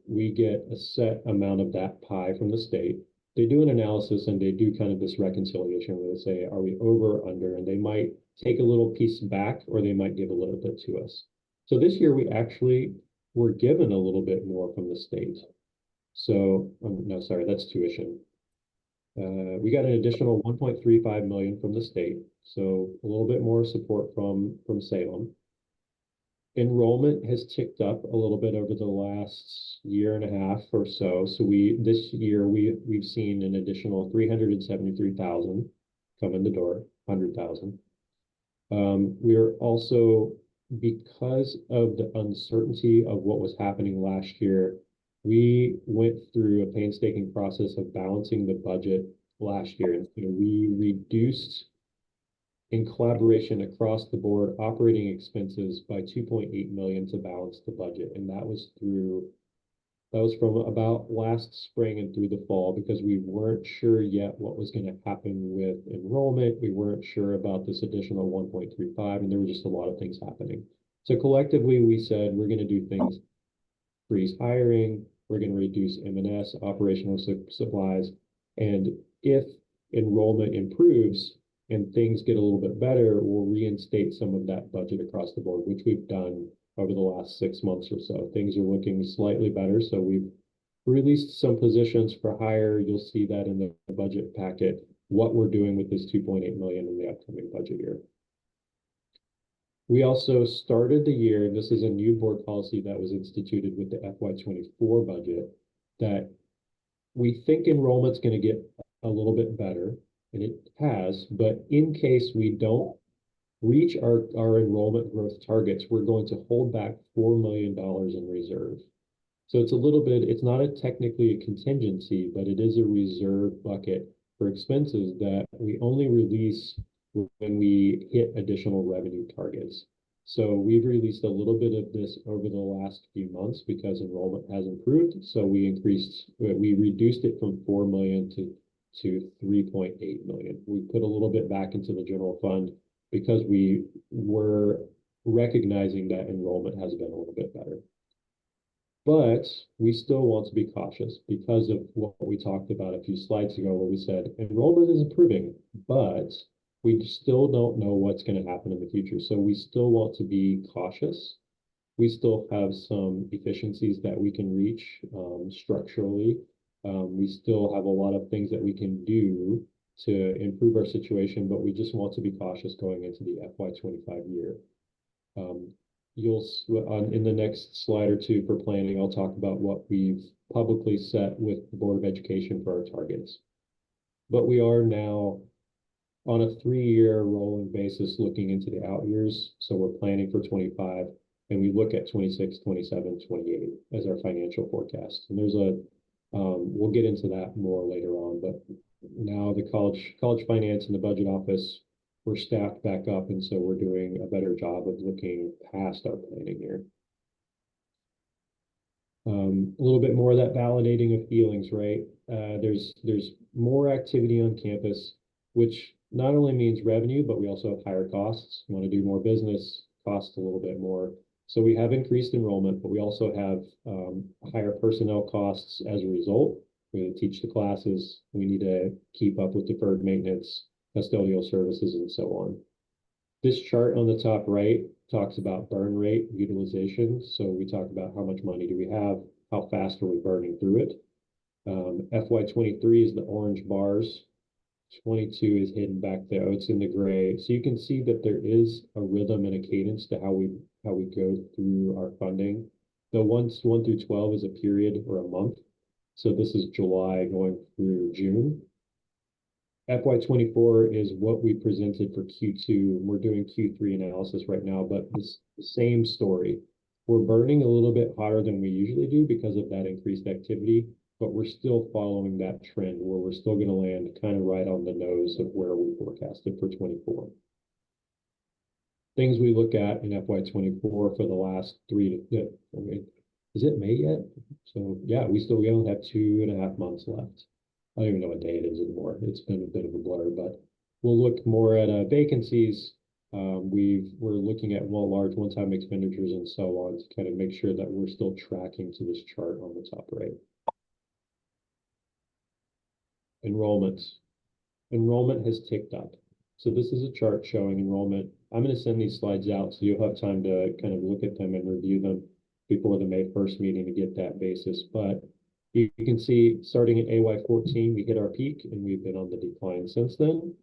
we get a set amount of that pie from the state. They do an analysis and they do kind of this reconciliation where they say, are we over or under? And they might take a little piece back or they might give a little bit to us. So this year we actually were given a little bit more from the state. So, no, sorry, that's tuition. We got an additional 1.35 million from the state, so a little bit more support from Salem. Enrollment has ticked up a little bit over the last year and a half or so. So this year we've seen an additional 373,000 come in the door, 100,000. We're also, because of the uncertainty of what was happening last year, we went through a painstaking process of balancing the budget last year. And we reduced, in collaboration across the board, operating expenses by 2.8 million to balance the budget. And that was from about last spring and through the fall, because we weren't sure yet what was going to happen with enrollment. We weren't sure about this additional 1.35, and there were just a lot of things happening. So collectively, we said we're going to do things, freeze hiring, we're going to reduce M&S, operational supplies, and if enrollment improves and things get a little bit better, we'll reinstate some of that budget across the board, which we've done over the last 6 months or so. Things are looking slightly better, so we've released some positions for hire. You'll see that in the budget packet, what we're doing with this 2.8 million in the upcoming budget year. We also started the year, and this is a new board policy that was instituted with the FY24 budget, that we think enrollment's going to get a little bit better, and it has, but in case we don't reach our enrollment growth targets, we're going to hold back $4 million in reserve. So it's a little bit, it's not technically a contingency, but it is a reserve bucket for expenses that we only release when we hit additional revenue targets. So we've released a little bit of this over the last few months because enrollment has improved. So we reduced it from 4 million to to 3.8 million. We put a little bit back into the general fund because we were recognizing that enrollment has been a little bit better. But we still want to be cautious because of what we talked about a few slides ago, where we said enrollment is improving, but we still don't know what's going to happen in the future. So we still want to be cautious. We still have some efficiencies that we can reach structurally. We still have a lot of things that we can do to improve our situation, but we just want to be cautious going into the FY25 year. In the next slide or two for planning, I'll talk about what we've publicly set with the Board of Education for our targets. But we are now on a 3-year rolling basis looking into the out years. So we're planning for 25, and we look at 26, 27, 28 as our financial forecast. And there's we'll get into that more later on, but now the college finance and the budget office, we're staffed back up, and so we're doing a better job of looking past our planning here. A little bit more of that validating of feelings, right? There's more activity on campus, which not only means revenue, but we also have higher costs. We want to do more business, costs a little bit more. So we have increased enrollment, but we also have higher personnel costs as a result. We need to teach the classes. We need to keep up with deferred maintenance, custodial services, and so on. This chart on the top right talks about burn rate utilization. So we talk about how much money do we have, how fast are we burning through it. FY23 is the orange bars. 22 is hidden back there. Oh, it's in the gray. So you can see that there is a rhythm and a cadence to how we go through our funding. The 1 through 12 is a period or a month. So this is July going through June. FY24 is what we presented for Q2. We're doing Q3 analysis right now, but it's the same story. We're burning a little bit hotter than we usually do because of that increased activity, but we're still following that trend where we're still going to land kind of right on the nose of where we forecasted for 24. Things we look at in FY24 for the last is it May yet? So yeah, we only have 2.5 months left. I don't even know what day it is anymore. It's been a bit of a blur, but we'll look more at vacancies. We're looking at large one-time expenditures and so on to kind of make sure that we're still tracking to this chart on the top right. Enrollments. Enrollment has ticked up. So this is a chart showing enrollment. I'm going to send these slides out so you'll have time to kind of look at them and review them before the May 1st meeting to get that basis. But you can see starting at AY14, we hit our peak and we've been on the decline since then.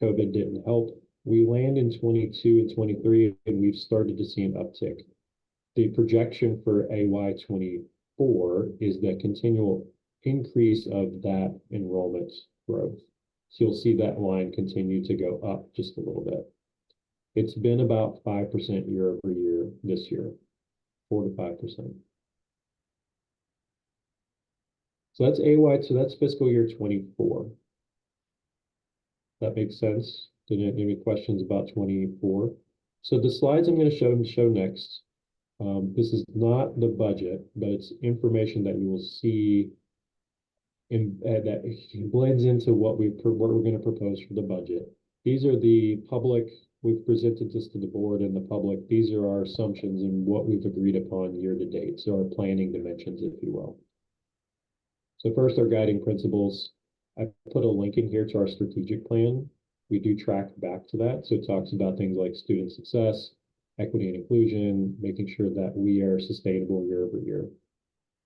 COVID didn't help. We land in 22 and 23 and we've started to see an uptick. The projection for AY24 is the continual increase of that enrollment growth. So you'll see that line continue to go up just a little bit. It's been about 5% year over year this year, 4 to 5%. So that's so that's fiscal year 24. That makes sense? Did you have any questions about 24? So the slides I'm going to show next. This is not the budget, but it's information that you will see that blends into what we're going to propose for the budget. These are the public. We've presented this to the board and the public. These are our assumptions and what we've agreed upon year to date. So our planning dimensions, if you will. So first, our guiding principles. I put a link in here to our strategic plan. We do track back to that. So it talks about things like student success, equity and inclusion, making sure that we are sustainable year over year.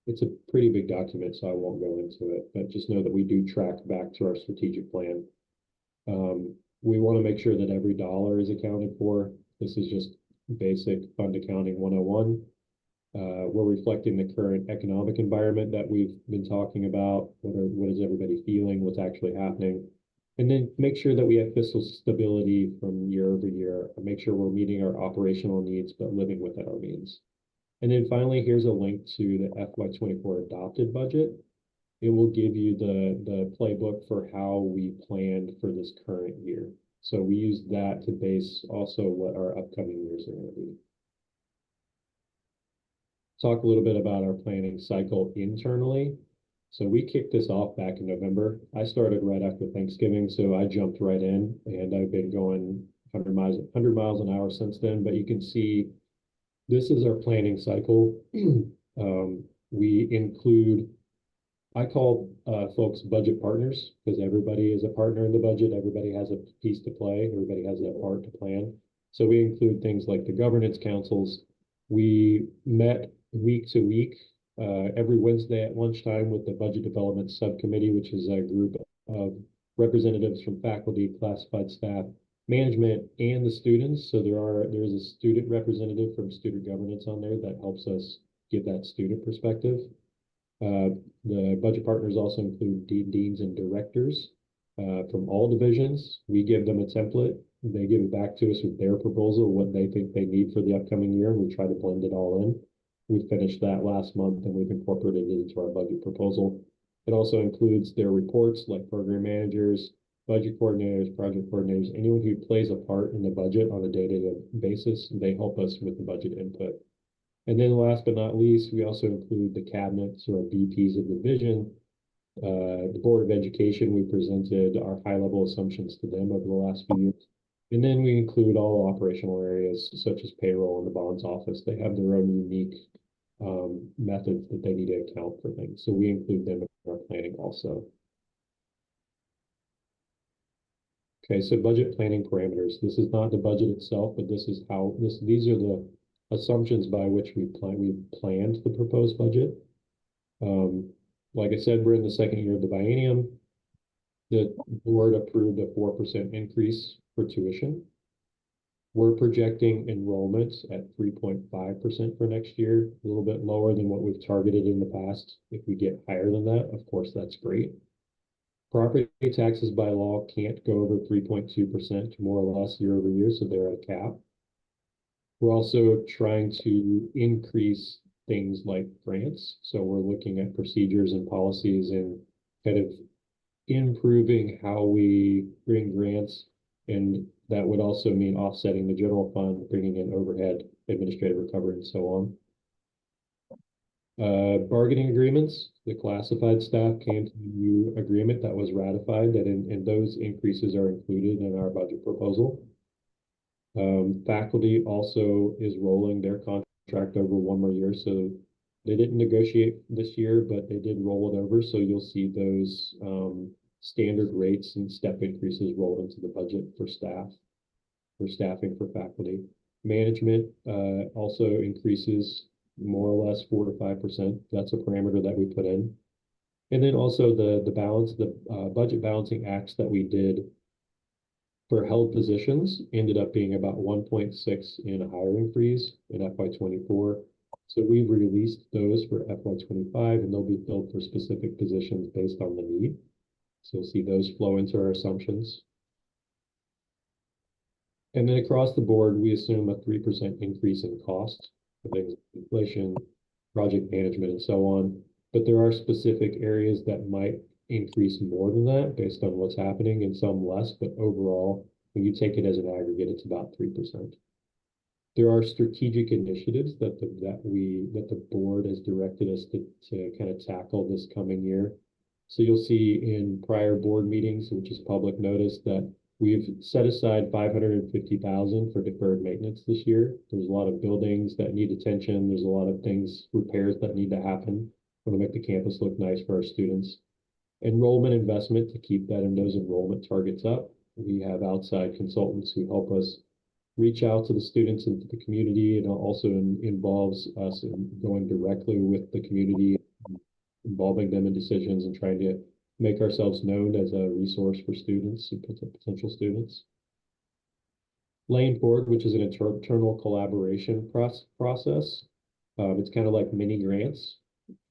It's a pretty big document, so I won't go into it, but just know that we do track back to our strategic plan. We want to make sure that every dollar is accounted for. This is just basic fund accounting 101. We're reflecting the current economic environment that we've been talking about. What is everybody feeling? What's actually happening? And then make sure that we have fiscal stability from year over year. And make sure we're meeting our operational needs, but living within our means. And then finally, here's a link to the FY24 adopted budget. It will give you the playbook for how we planned for this current year. So we use that to base also what our upcoming years are going to be. Talk a little bit about our planning cycle internally. So we kicked this off back in November. I started right after Thanksgiving, so I jumped right in, and I've been going 100 miles an hour since then. But you can see this is our planning cycle. We include, I call folks budget partners, because everybody is a partner in the budget. Everybody has a piece to play. Everybody has a part to plan. So we include things like the governance councils. We met week to week every Wednesday at lunchtime with the budget development subcommittee, which is a group of representatives from faculty, classified staff, management, and the students. So there's a student representative from student governance on there that helps us give that student perspective. The budget partners also include deans and directors from all divisions. We give them a template. They give it back to us with their proposal, what they think they need for the upcoming year, and we try to blend it all in. We finished that last month, and we've incorporated it into our budget proposal. It also includes their reports, like program managers, budget coordinators, project coordinators, anyone who plays a part in the budget on a day-to-day basis. They help us with the budget input. And then last but not least, we also include the cabinets or VPs of the division. The Board of Education, we presented our high-level assumptions to them over the last few years. And then we include all operational areas such as payroll and the bonds office. They have their own unique methods that they need to account for things. So we include them in our planning also. Okay, so budget planning parameters. This is not the budget itself, but this is how these are the assumptions by which we planned the proposed budget. Like I said, we're in the second year of the biennium. The board approved a 4% increase for tuition. We're projecting enrollments at 3.5% for next year, a little bit lower than what we've targeted in the past. If we get higher than that, of course, that's great. Property taxes by law can't go over 3.2% more or less year over year, so they're at a cap. We're also trying to increase things like grants. So we're looking at procedures and policies and kind of improving how we bring grants. And that would also mean offsetting the general fund, bringing in overhead, administrative recovery, and so on. Bargaining agreements, the classified staff came to a new agreement that was ratified, and those increases are included in our budget proposal. Faculty also is rolling their contract over one more year, so they didn't negotiate this year, but they did roll it over. So you'll see those standard rates and step increases rolled into the budget for staffing for faculty. Management also increases more or less 4 to 5%. That's a parameter that we put in. And then also the budget balancing acts that we did for held positions ended up being about 1.6 in a hiring freeze in FY24. So we've released those for FY25, and they'll be filled for specific positions based on the need. So you'll see those flow into our assumptions. And then across the board, we assume a 3% increase in cost for things like inflation, project management, and so on. But there are specific areas that might increase more than that based on what's happening, and some less. But overall, when you take it as an aggregate, it's about 3%. There are strategic initiatives that the board has directed us to kind of tackle this coming year. So you'll see in prior board meetings, which is public notice, that we've set aside $550,000 for deferred maintenance this year. There's a lot of buildings that need attention. There's a lot of repairs that need to happen. We want to make the campus look nice for our students. Enrollment investment to keep those enrollment targets up. We have outside consultants who help us reach out to the students and to the community, and also involves us in going directly with the community, involving them in decisions and trying to make ourselves known as a resource for students and potential students. Lane Forward, which is an internal collaboration process. It's kind of like mini grants,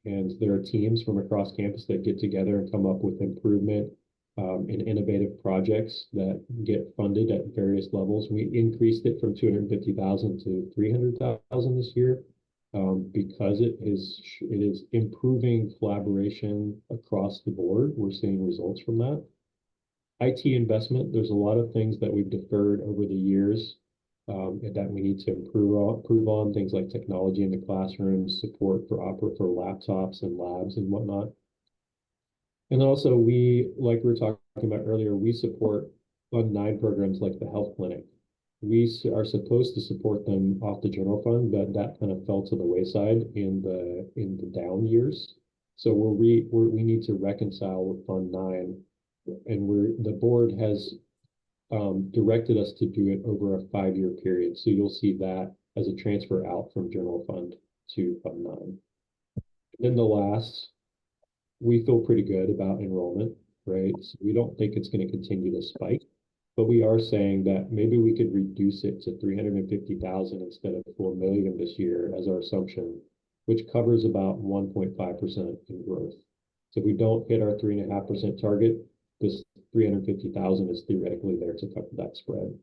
and there are teams from across campus that get together and come up with improvement and innovative projects that get funded at various levels. We increased it from $250,000 to $300,000 this year because it is improving collaboration across the board. We're seeing results from that. IT investment, there's a lot of things that we've deferred over the years that we need to improve on, things like technology in the classroom, support for laptops and labs and whatnot. And also we, like we were talking about earlier, we support Fund 9 programs like the health clinic. Are supposed to support them off the general fund, but that kind of fell to the wayside in the down years. So we need to reconcile with Fund 9, and the board has directed us to do it over a 5-year period. So you'll see that as a transfer out from general fund to Fund 9. Then the last, we feel pretty good about enrollment, right? So we don't think it's going to continue to spike, but we are saying that maybe we could reduce it to 350,000 instead of 4 million this year as our assumption, which covers about 1.5% in growth. So if we don't hit our 3.5% target, this 350,000 is theoretically there to cover that spread.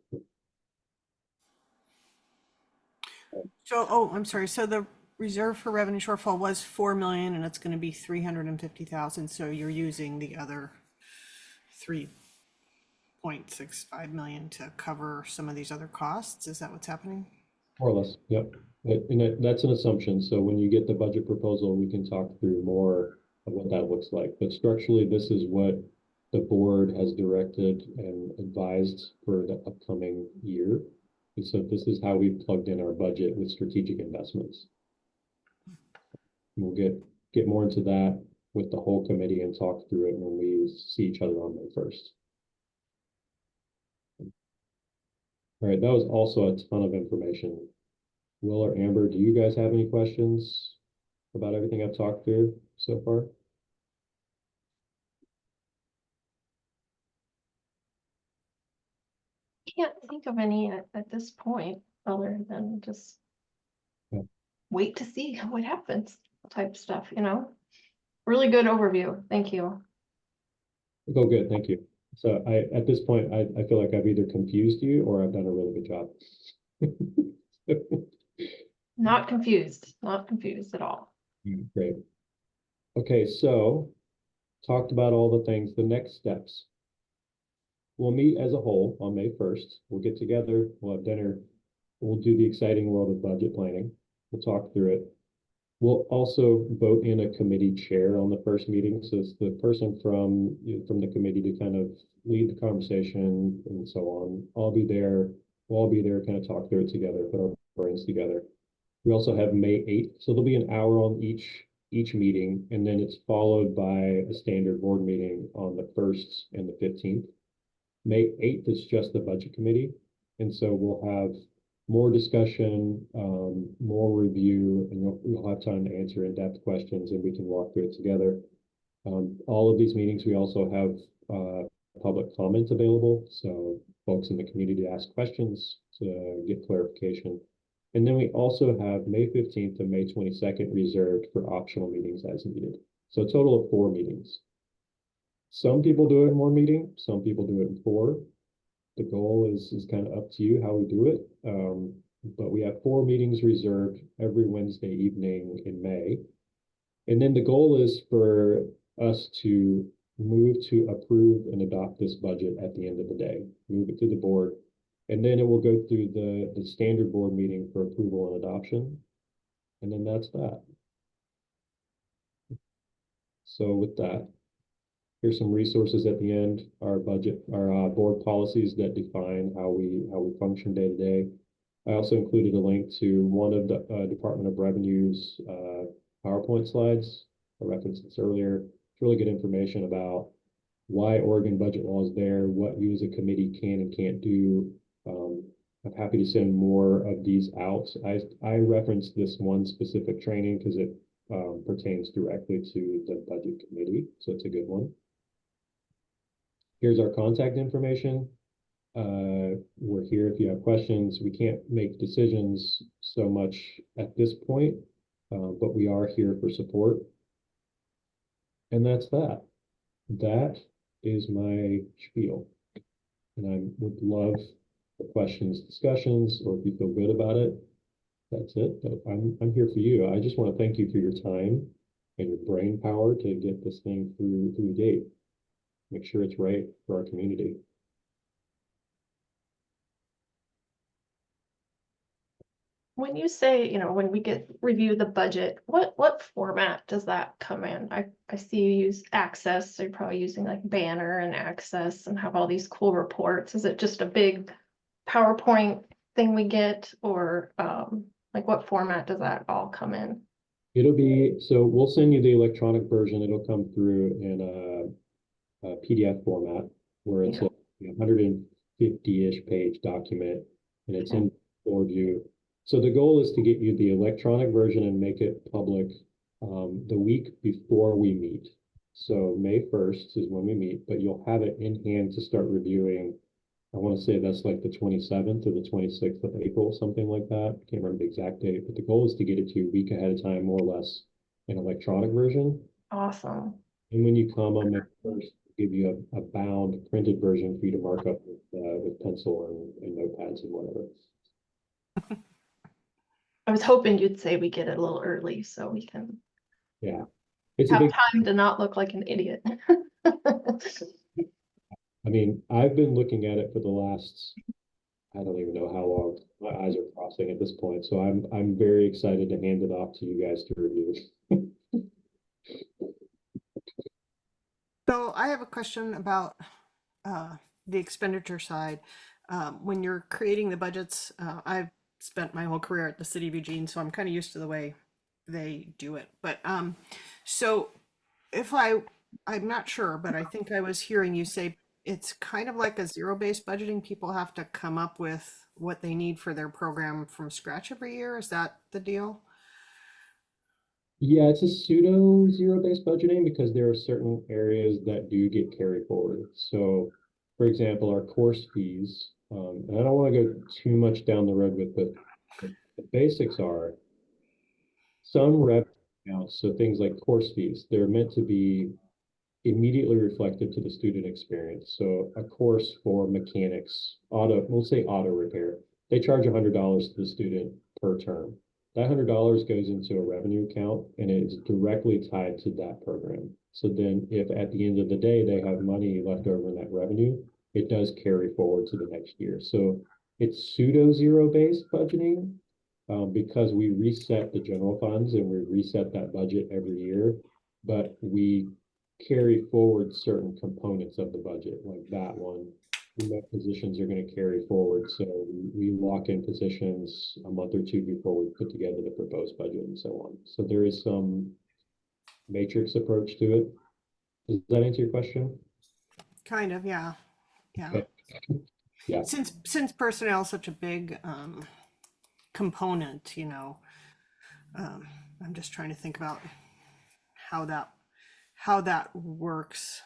So, oh, I'm sorry. So the reserve for revenue shortfall was 4 million and it's going to be 350,000. So you're using the other 3.65 million to cover some of these other costs. Is that what's happening? More or less, yep. That's an assumption. So when you get the budget proposal, we can talk through more of what that looks like. But structurally, this is what the board has directed and advised for the upcoming year. And so this is how we plugged in our budget with strategic investments. We'll get more into that with the whole committee and talk through it when we see each other on May 1st. All right, that was also a ton of information. Will or Amber, do you guys have any questions about everything I've talked through so far? Can't think of any at this point, other than just Yeah. wait to see what happens type stuff, you know? Really good overview. Thank you. Oh, good, thank you. So at this point, I feel like I've either confused you or I've done a really good job. Not confused at all. Great. Okay, so talked about all the things, the next steps. We'll meet as a whole on May 1st. We'll get together, we'll have dinner, we'll do the exciting world of budget planning. We'll talk through it. We'll also vote in a committee chair on the first meeting. So it's the person from the committee to kind of lead the conversation and so on. I'll be there. We'll all be there, kind of talk through it together, put our brains together. We also have May 8th. So there'll be an hour on each meeting, and then it's followed by a standard board meeting on the 1st and the 15th. May 8th is just the budget committee. And so we'll have more discussion, more review, and we'll have time to answer in-depth questions and we can walk through it together. All of these meetings, we also have public comment available. So folks in the community ask questions to get clarification. And then we also have May 15th and May 22nd reserved for optional meetings as needed. So a total of 4 meetings. Some people do it in 1 meeting, some people do it in 4. The goal is kind of up to you how we do it. But we have 4 meetings reserved every Wednesday evening in May. And then the goal is for us to move to approve and adopt this budget at the end of the day, move it through the board. And then it will go through the standard board meeting for approval and adoption. And then that's that. So with that, here's some resources at the end, our budget, our board policies that define how we function day to day. I also included a link to one of the Department of Revenue's PowerPoint slides. I referenced this earlier. It's really good information about why Oregon budget law is there, what you as a committee can and can't do. I'm happy to send more of these out. I referenced this one specific training because it pertains directly to the budget committee, so it's a good one. Here's our contact information. We're here if you have questions. We can't make decisions so much at this point, but we are here for support. And that's that. That is my spiel. And I would love the questions, discussions, or if you feel good about it, that's it. But I'm here for you. I just want to thank you for your time and your brain power to get this thing through the gate. Make sure it's right for our community. when you say, when we review the budget, what format does that come in? I see you use Access, so you're probably using like Banner and Access and have all these cool reports. Is it just a big PowerPoint thing we get, or like what format does that all come in? It'll be, so we'll send you the electronic version. It'll come through in a PDF format where it's Yeah. a 150-ish page document, and it's Okay. in Board View. So the goal is to get you the electronic version and make it public the week before we meet. So May 1st is when we meet, but you'll have it in hand to start reviewing. I want to say that's like the 27th or the 26th of April, something like that. Can't remember the exact date, but the goal is to get it to you a week ahead of time, more or less, an electronic version. Awesome. And when you come on May 1st, give you a bound printed version for you to mark up with pencil and notepads and whatever. I was hoping you'd say we get it a little early so we can Yeah, it's a have big. time to not look like an idiot. I mean, I've been looking at it for the last, I don't even know how long. My eyes are crossing at this point, so I'm very excited to hand it off to you guys to review. So I have a question about the expenditure side. When you're creating the budgets, I've spent my whole career at the City of Eugene, so I'm kind of used to the way they do it. But so if I'm not sure, but I think I was hearing you say it's kind of like a zero-based budgeting. People have to come up with what they need for their program from scratch every year. Is that the deal? Yeah, it's a pseudo zero-based budgeting because there are certain areas that do get carried forward. So, for example, our course fees, and I don't want to go too much down the road with the basics are some revenue accounts, so things like course fees, they're meant to be immediately reflected to the student experience. So a course for mechanics, we'll say auto repair, they charge $100 to the student per term. That $100 goes into a revenue account and it's directly tied to that program. So then if at the end of the day they have money left over in that revenue, it does carry forward to the next year. So it's pseudo zero-based budgeting because we reset the general funds and we reset that budget every year, but we carry forward certain components of the budget, like that one. We know positions are going to carry forward, so we lock in positions a month or two before we put together the proposed budget and so on. So there is some matrix approach to it. Does that answer your question? Kind of, yeah. Yeah. Okay. Yeah. Since personnel is such a big component, I'm just trying to think about how that works.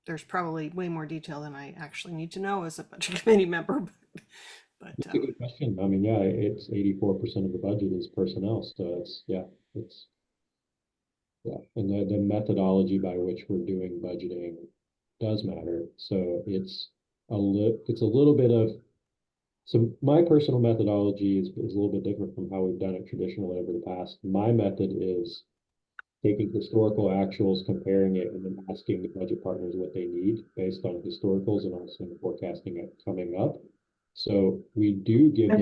There's probably way more detail than I actually need to know as a budget committee member. But That's a good question. I mean, yeah, it's 84% of the budget is personnel, so and the methodology by which we're doing budgeting does matter. So it's a little bit of, so my personal methodology is a little bit different from how we've done it traditionally over the past. My method is taking historical actuals, comparing it, and then asking the budget partners what they need based on historicals and also the forecasting it coming up. So we do give them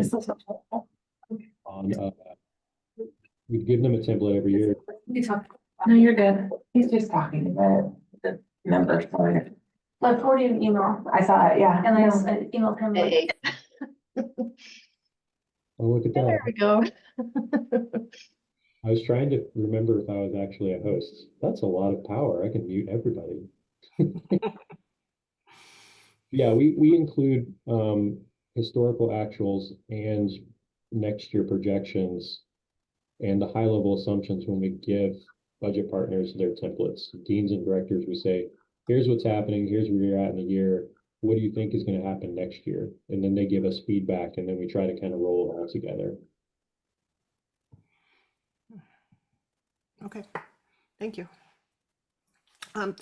we give them a template every year. No, you're good. He's just talking about the members. I forwarded you an email. I saw it, yeah. And I emailed him. Hey. Oh, look at that. There we go. I was trying to remember if I was actually a host. That's a lot of power. I can mute everybody. Yeah, we include historical actuals and next year projections and the high level assumptions when we give budget partners their templates. Deans and directors, we say, here's what's happening, here's where you're at in the year. What do you think is going to happen next year? And then they give us feedback and then we try to kind of roll it all together. okay, thank you.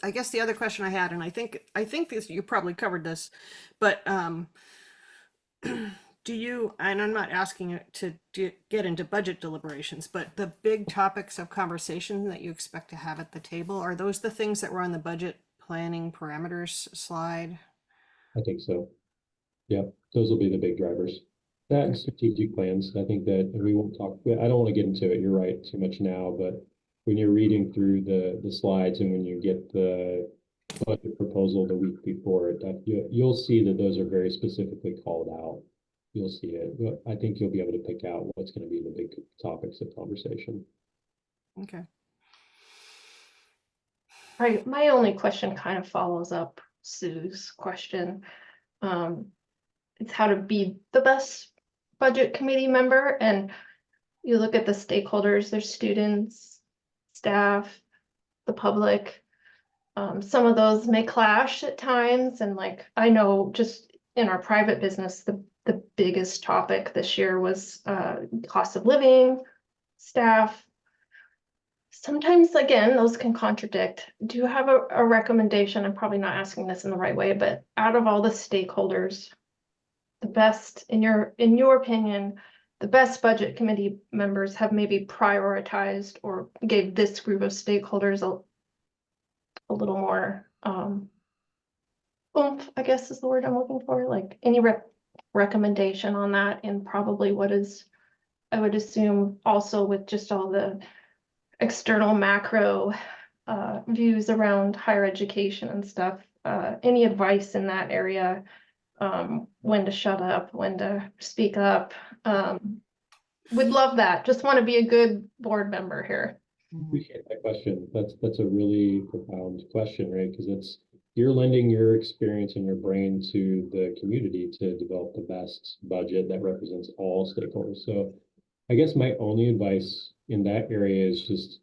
I guess the other question I had, and I think this, you probably covered this, but do you, and I'm not asking it to get into budget deliberations, but the big topics of conversation that you expect to have at the table, are those the things that were on the budget planning parameters slide? I think so. Yep, those will be the big drivers. That and strategic plans, I think that, and we won't talk, I don't want to get into it, you're right, too much now, but when you're reading through the slides and when you get the budget proposal the week before it, you'll see that those are very specifically called out. You'll see it. But I think you'll be able to pick out what's going to be the big topics of conversation. Okay. Right, my only question kind of follows up Sue's question. It's how to be the best budget committee member, and you look at the stakeholders, there's students, staff, the public. Some of those may clash at times, and like, I know just in our private business, the biggest topic this year was cost of living, staff. Sometimes, again, those can contradict. Do you have a recommendation? I'm probably not asking this in the right way, but out of all the stakeholders, the best, in your opinion, the best budget committee members have maybe prioritized or gave this group of stakeholders a little more oomph, I guess is the word I'm looking for. Like any recommendation on that, and probably what is, I would assume also with just all the external macro views around higher education and stuff, any advice in that area, when to shut up, when to speak up, would love that. Just want to be a good board member here. Appreciate that question. That's a really profound question, right? Because you're lending your experience and your brain to the community to develop the best budget that represents all stakeholders. So I guess my only advice in that area is just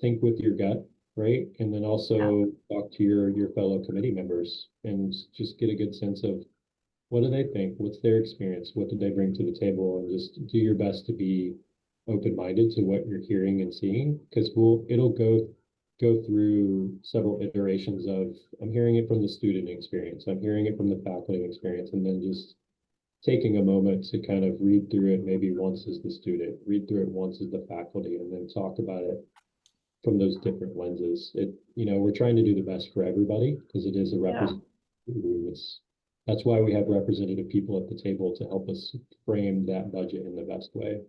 think with your gut, right? And then also talk to your fellow committee members and just get a good sense of what do they think? What's their experience? What did they bring to the table? And just do your best to be open-minded to what you're hearing and seeing, because it'll go through several iterations of I'm hearing it from the student experience, I'm hearing it from the faculty experience, and then just taking a moment to kind of read through it maybe once as the student, read through it once as the faculty, and then talk about it from those different lenses. We're trying to do the best for everybody because it is a representative. That's why we have representative people at the table to help us frame that budget in the best way.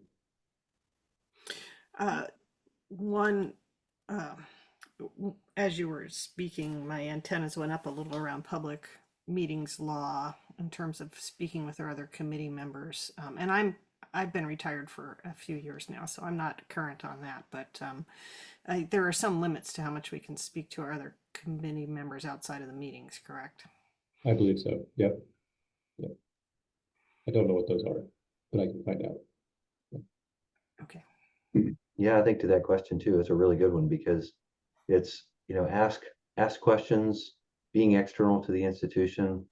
As you were speaking, my antennas went up a little around public meetings law in terms of speaking with our other committee members. And I've been retired for a few years now, so I'm not current on that, but there are some limits to how much we can speak to our other committee members outside of the meetings, correct? I believe so. Yep. I don't know what those are, but I can find out. Okay. Yeah, I think to that question too, it's a really good one because it's, ask questions, being external to the institution,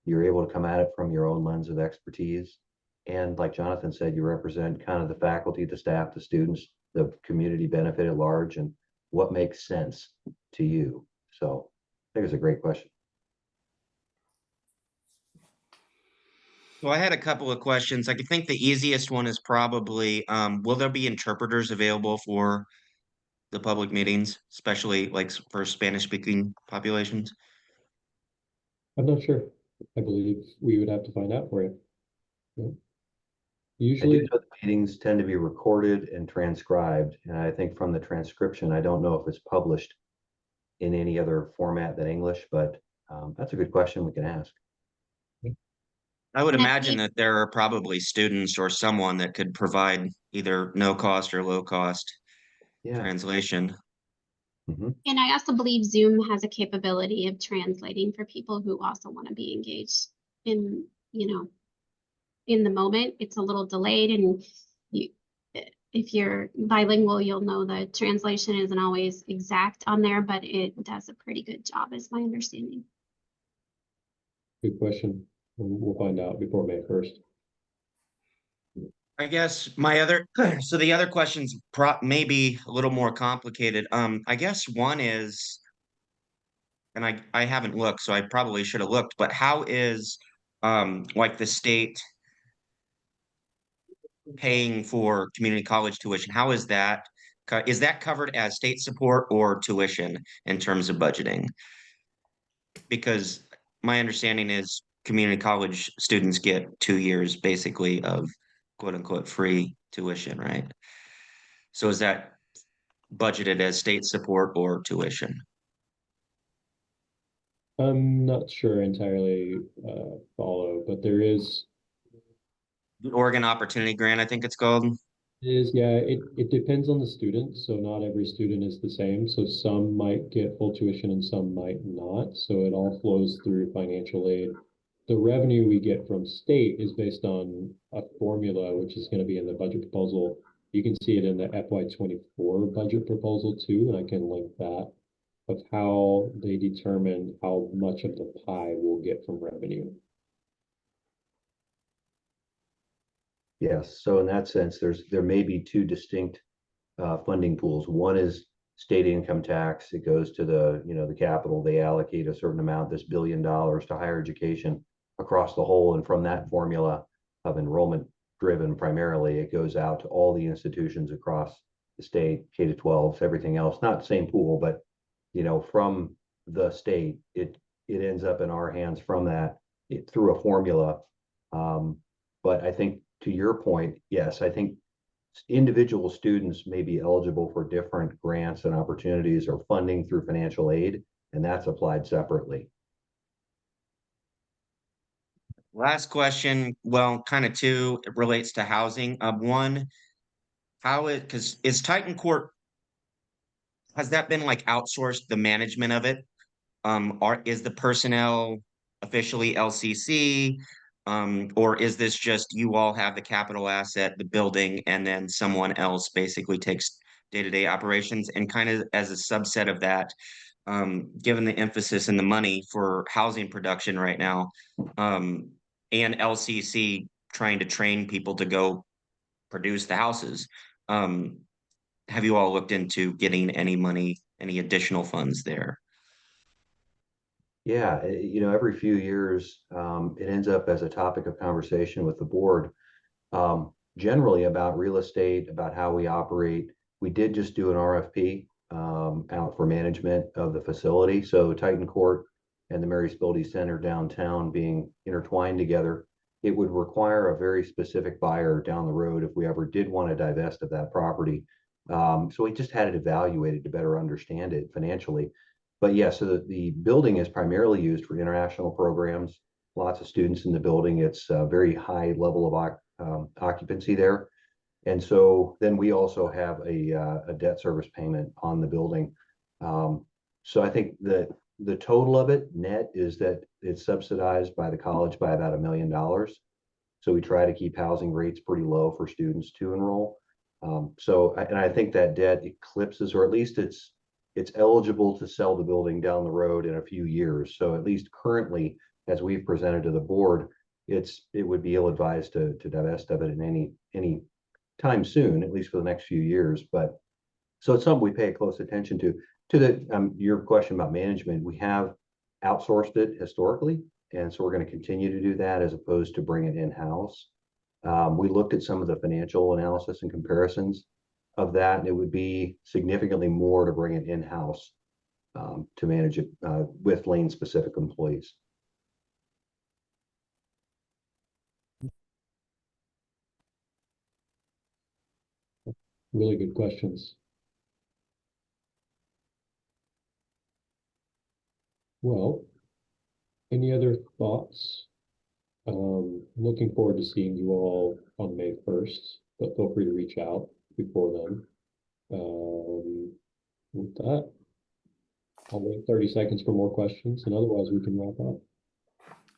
you're able to come at it from your own lens of expertise. And like Jonathan said, you represent kind of the faculty, the staff, the students, the community benefit at large, and what makes sense to you. So I think it's a great question. Well, I had a couple of questions. I think the easiest one is probably, will there be interpreters available for the public meetings, especially like for Spanish speaking populations? I'm not sure. I believe we would have to find out for you. Yeah. I do Usually, know the meetings tend to be recorded and transcribed, and I think from the transcription, I don't know if it's published in any other format than English, but that's a good question we can ask. I would And I imagine believe- that there are probably students or someone that could provide either no cost or low cost Yeah. translation. Mhm. And I also believe Zoom has a capability of translating for people who also want to be engaged in, in the moment. It's a little delayed, and if you're bilingual, you'll know the translation isn't always exact on there, but it does a pretty good job, is my understanding. good question. We'll find out before May 1st. I guess so the other questions maybe a little more complicated. I guess one is, and I haven't looked, so I probably should have looked, but how is like the state paying for community college tuition? How is that? Is that covered as state support or tuition in terms of budgeting? Because my understanding is community college students get 2 years basically of quote unquote free tuition, right? So is that budgeted as state support or tuition? I'm not sure entirely, follow, but there is, The Oregon Opportunity Grant, I think it's called. yeah, it depends on the student, so not every student is the same, so some might get full tuition and some might not, so it all flows through financial aid. The revenue we get from state is based on a formula, which is gonna be in the budget proposal. You can see it in the FY 24 budget proposal too, and I can link that, of how they determine how much of the pie we'll get from revenue. Yes, so in that sense, there may be two distinct funding pools. One is state income tax. It goes to the capital. They allocate a certain amount, this $1 billion to higher education across the whole. And from that formula of enrollment driven primarily, it goes out to all the institutions across the state, K to 12, everything else, not the same pool, but from the state, it ends up in our hands from that through a formula. But I think to your point, yes, I think individual students may be eligible for different grants and opportunities or funding through financial aid, and that's applied separately. Last question, well, kind of two, it relates to housing. One, because is Titan Court, has that been like outsourced, the management of it? Is the personnel officially LCC? Or is this just you all have the capital asset, the building, and then someone else basically takes day-to-day operations? And kind of as a subset of that, given the emphasis and the money for housing production right now, and LCC trying to train people to go produce the houses, have you all looked into getting any money, any additional funds there? Yeah, every few years, it ends up as a topic of conversation with the board, generally about real estate, about how we operate. We did just do an RFP out for management of the facility. So Titan Court and the Mary Spilde Center downtown being intertwined together, it would require a very specific buyer down the road if we ever did want to divest of that property. So we just had it evaluated to better understand it financially. But yeah, so the building is primarily used for international programs, lots of students in the building. It's a very high level of occupancy there. And so then we also have a debt service payment on the building. So I think that the total of it net is that it's subsidized by the college by about $1 million. So we try to keep housing rates pretty low for students to enroll. And I think that debt eclipses, or at least it's eligible to sell the building down the road in a few years. So at least currently, as we've presented to the board, it would be ill-advised to divest of it in any time soon, at least for the next few years. But so it's something we pay close attention to. Your question about management, we have outsourced it historically, and so we're going to continue to do that as opposed to bring it in-house. We looked at some of the financial analysis and comparisons of that, and it would be significantly more to bring it in-house to manage it with lane-specific employees. Really good questions. Well, any other thoughts? Looking forward to seeing you all on May 1st, but feel free to reach out before then. With that, I'll wait 30 seconds for more questions, and otherwise we can wrap up.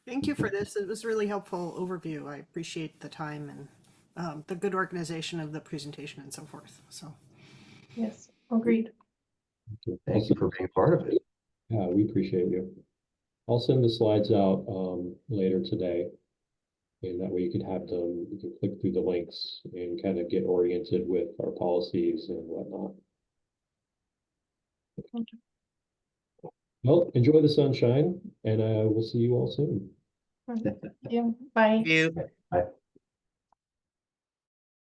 Thank you for this. It was a really helpful overview. I appreciate the time and the good organization of the presentation and so forth. So, Yes, agreed. Thank you for being part of it. Yeah, we appreciate you. I'll send the slides out later today, and that way you can have them, you can click through the links and kind of get oriented with our policies and whatnot. Well, enjoy the sunshine, and we'll see you all soon. Yeah, bye. You. Bye.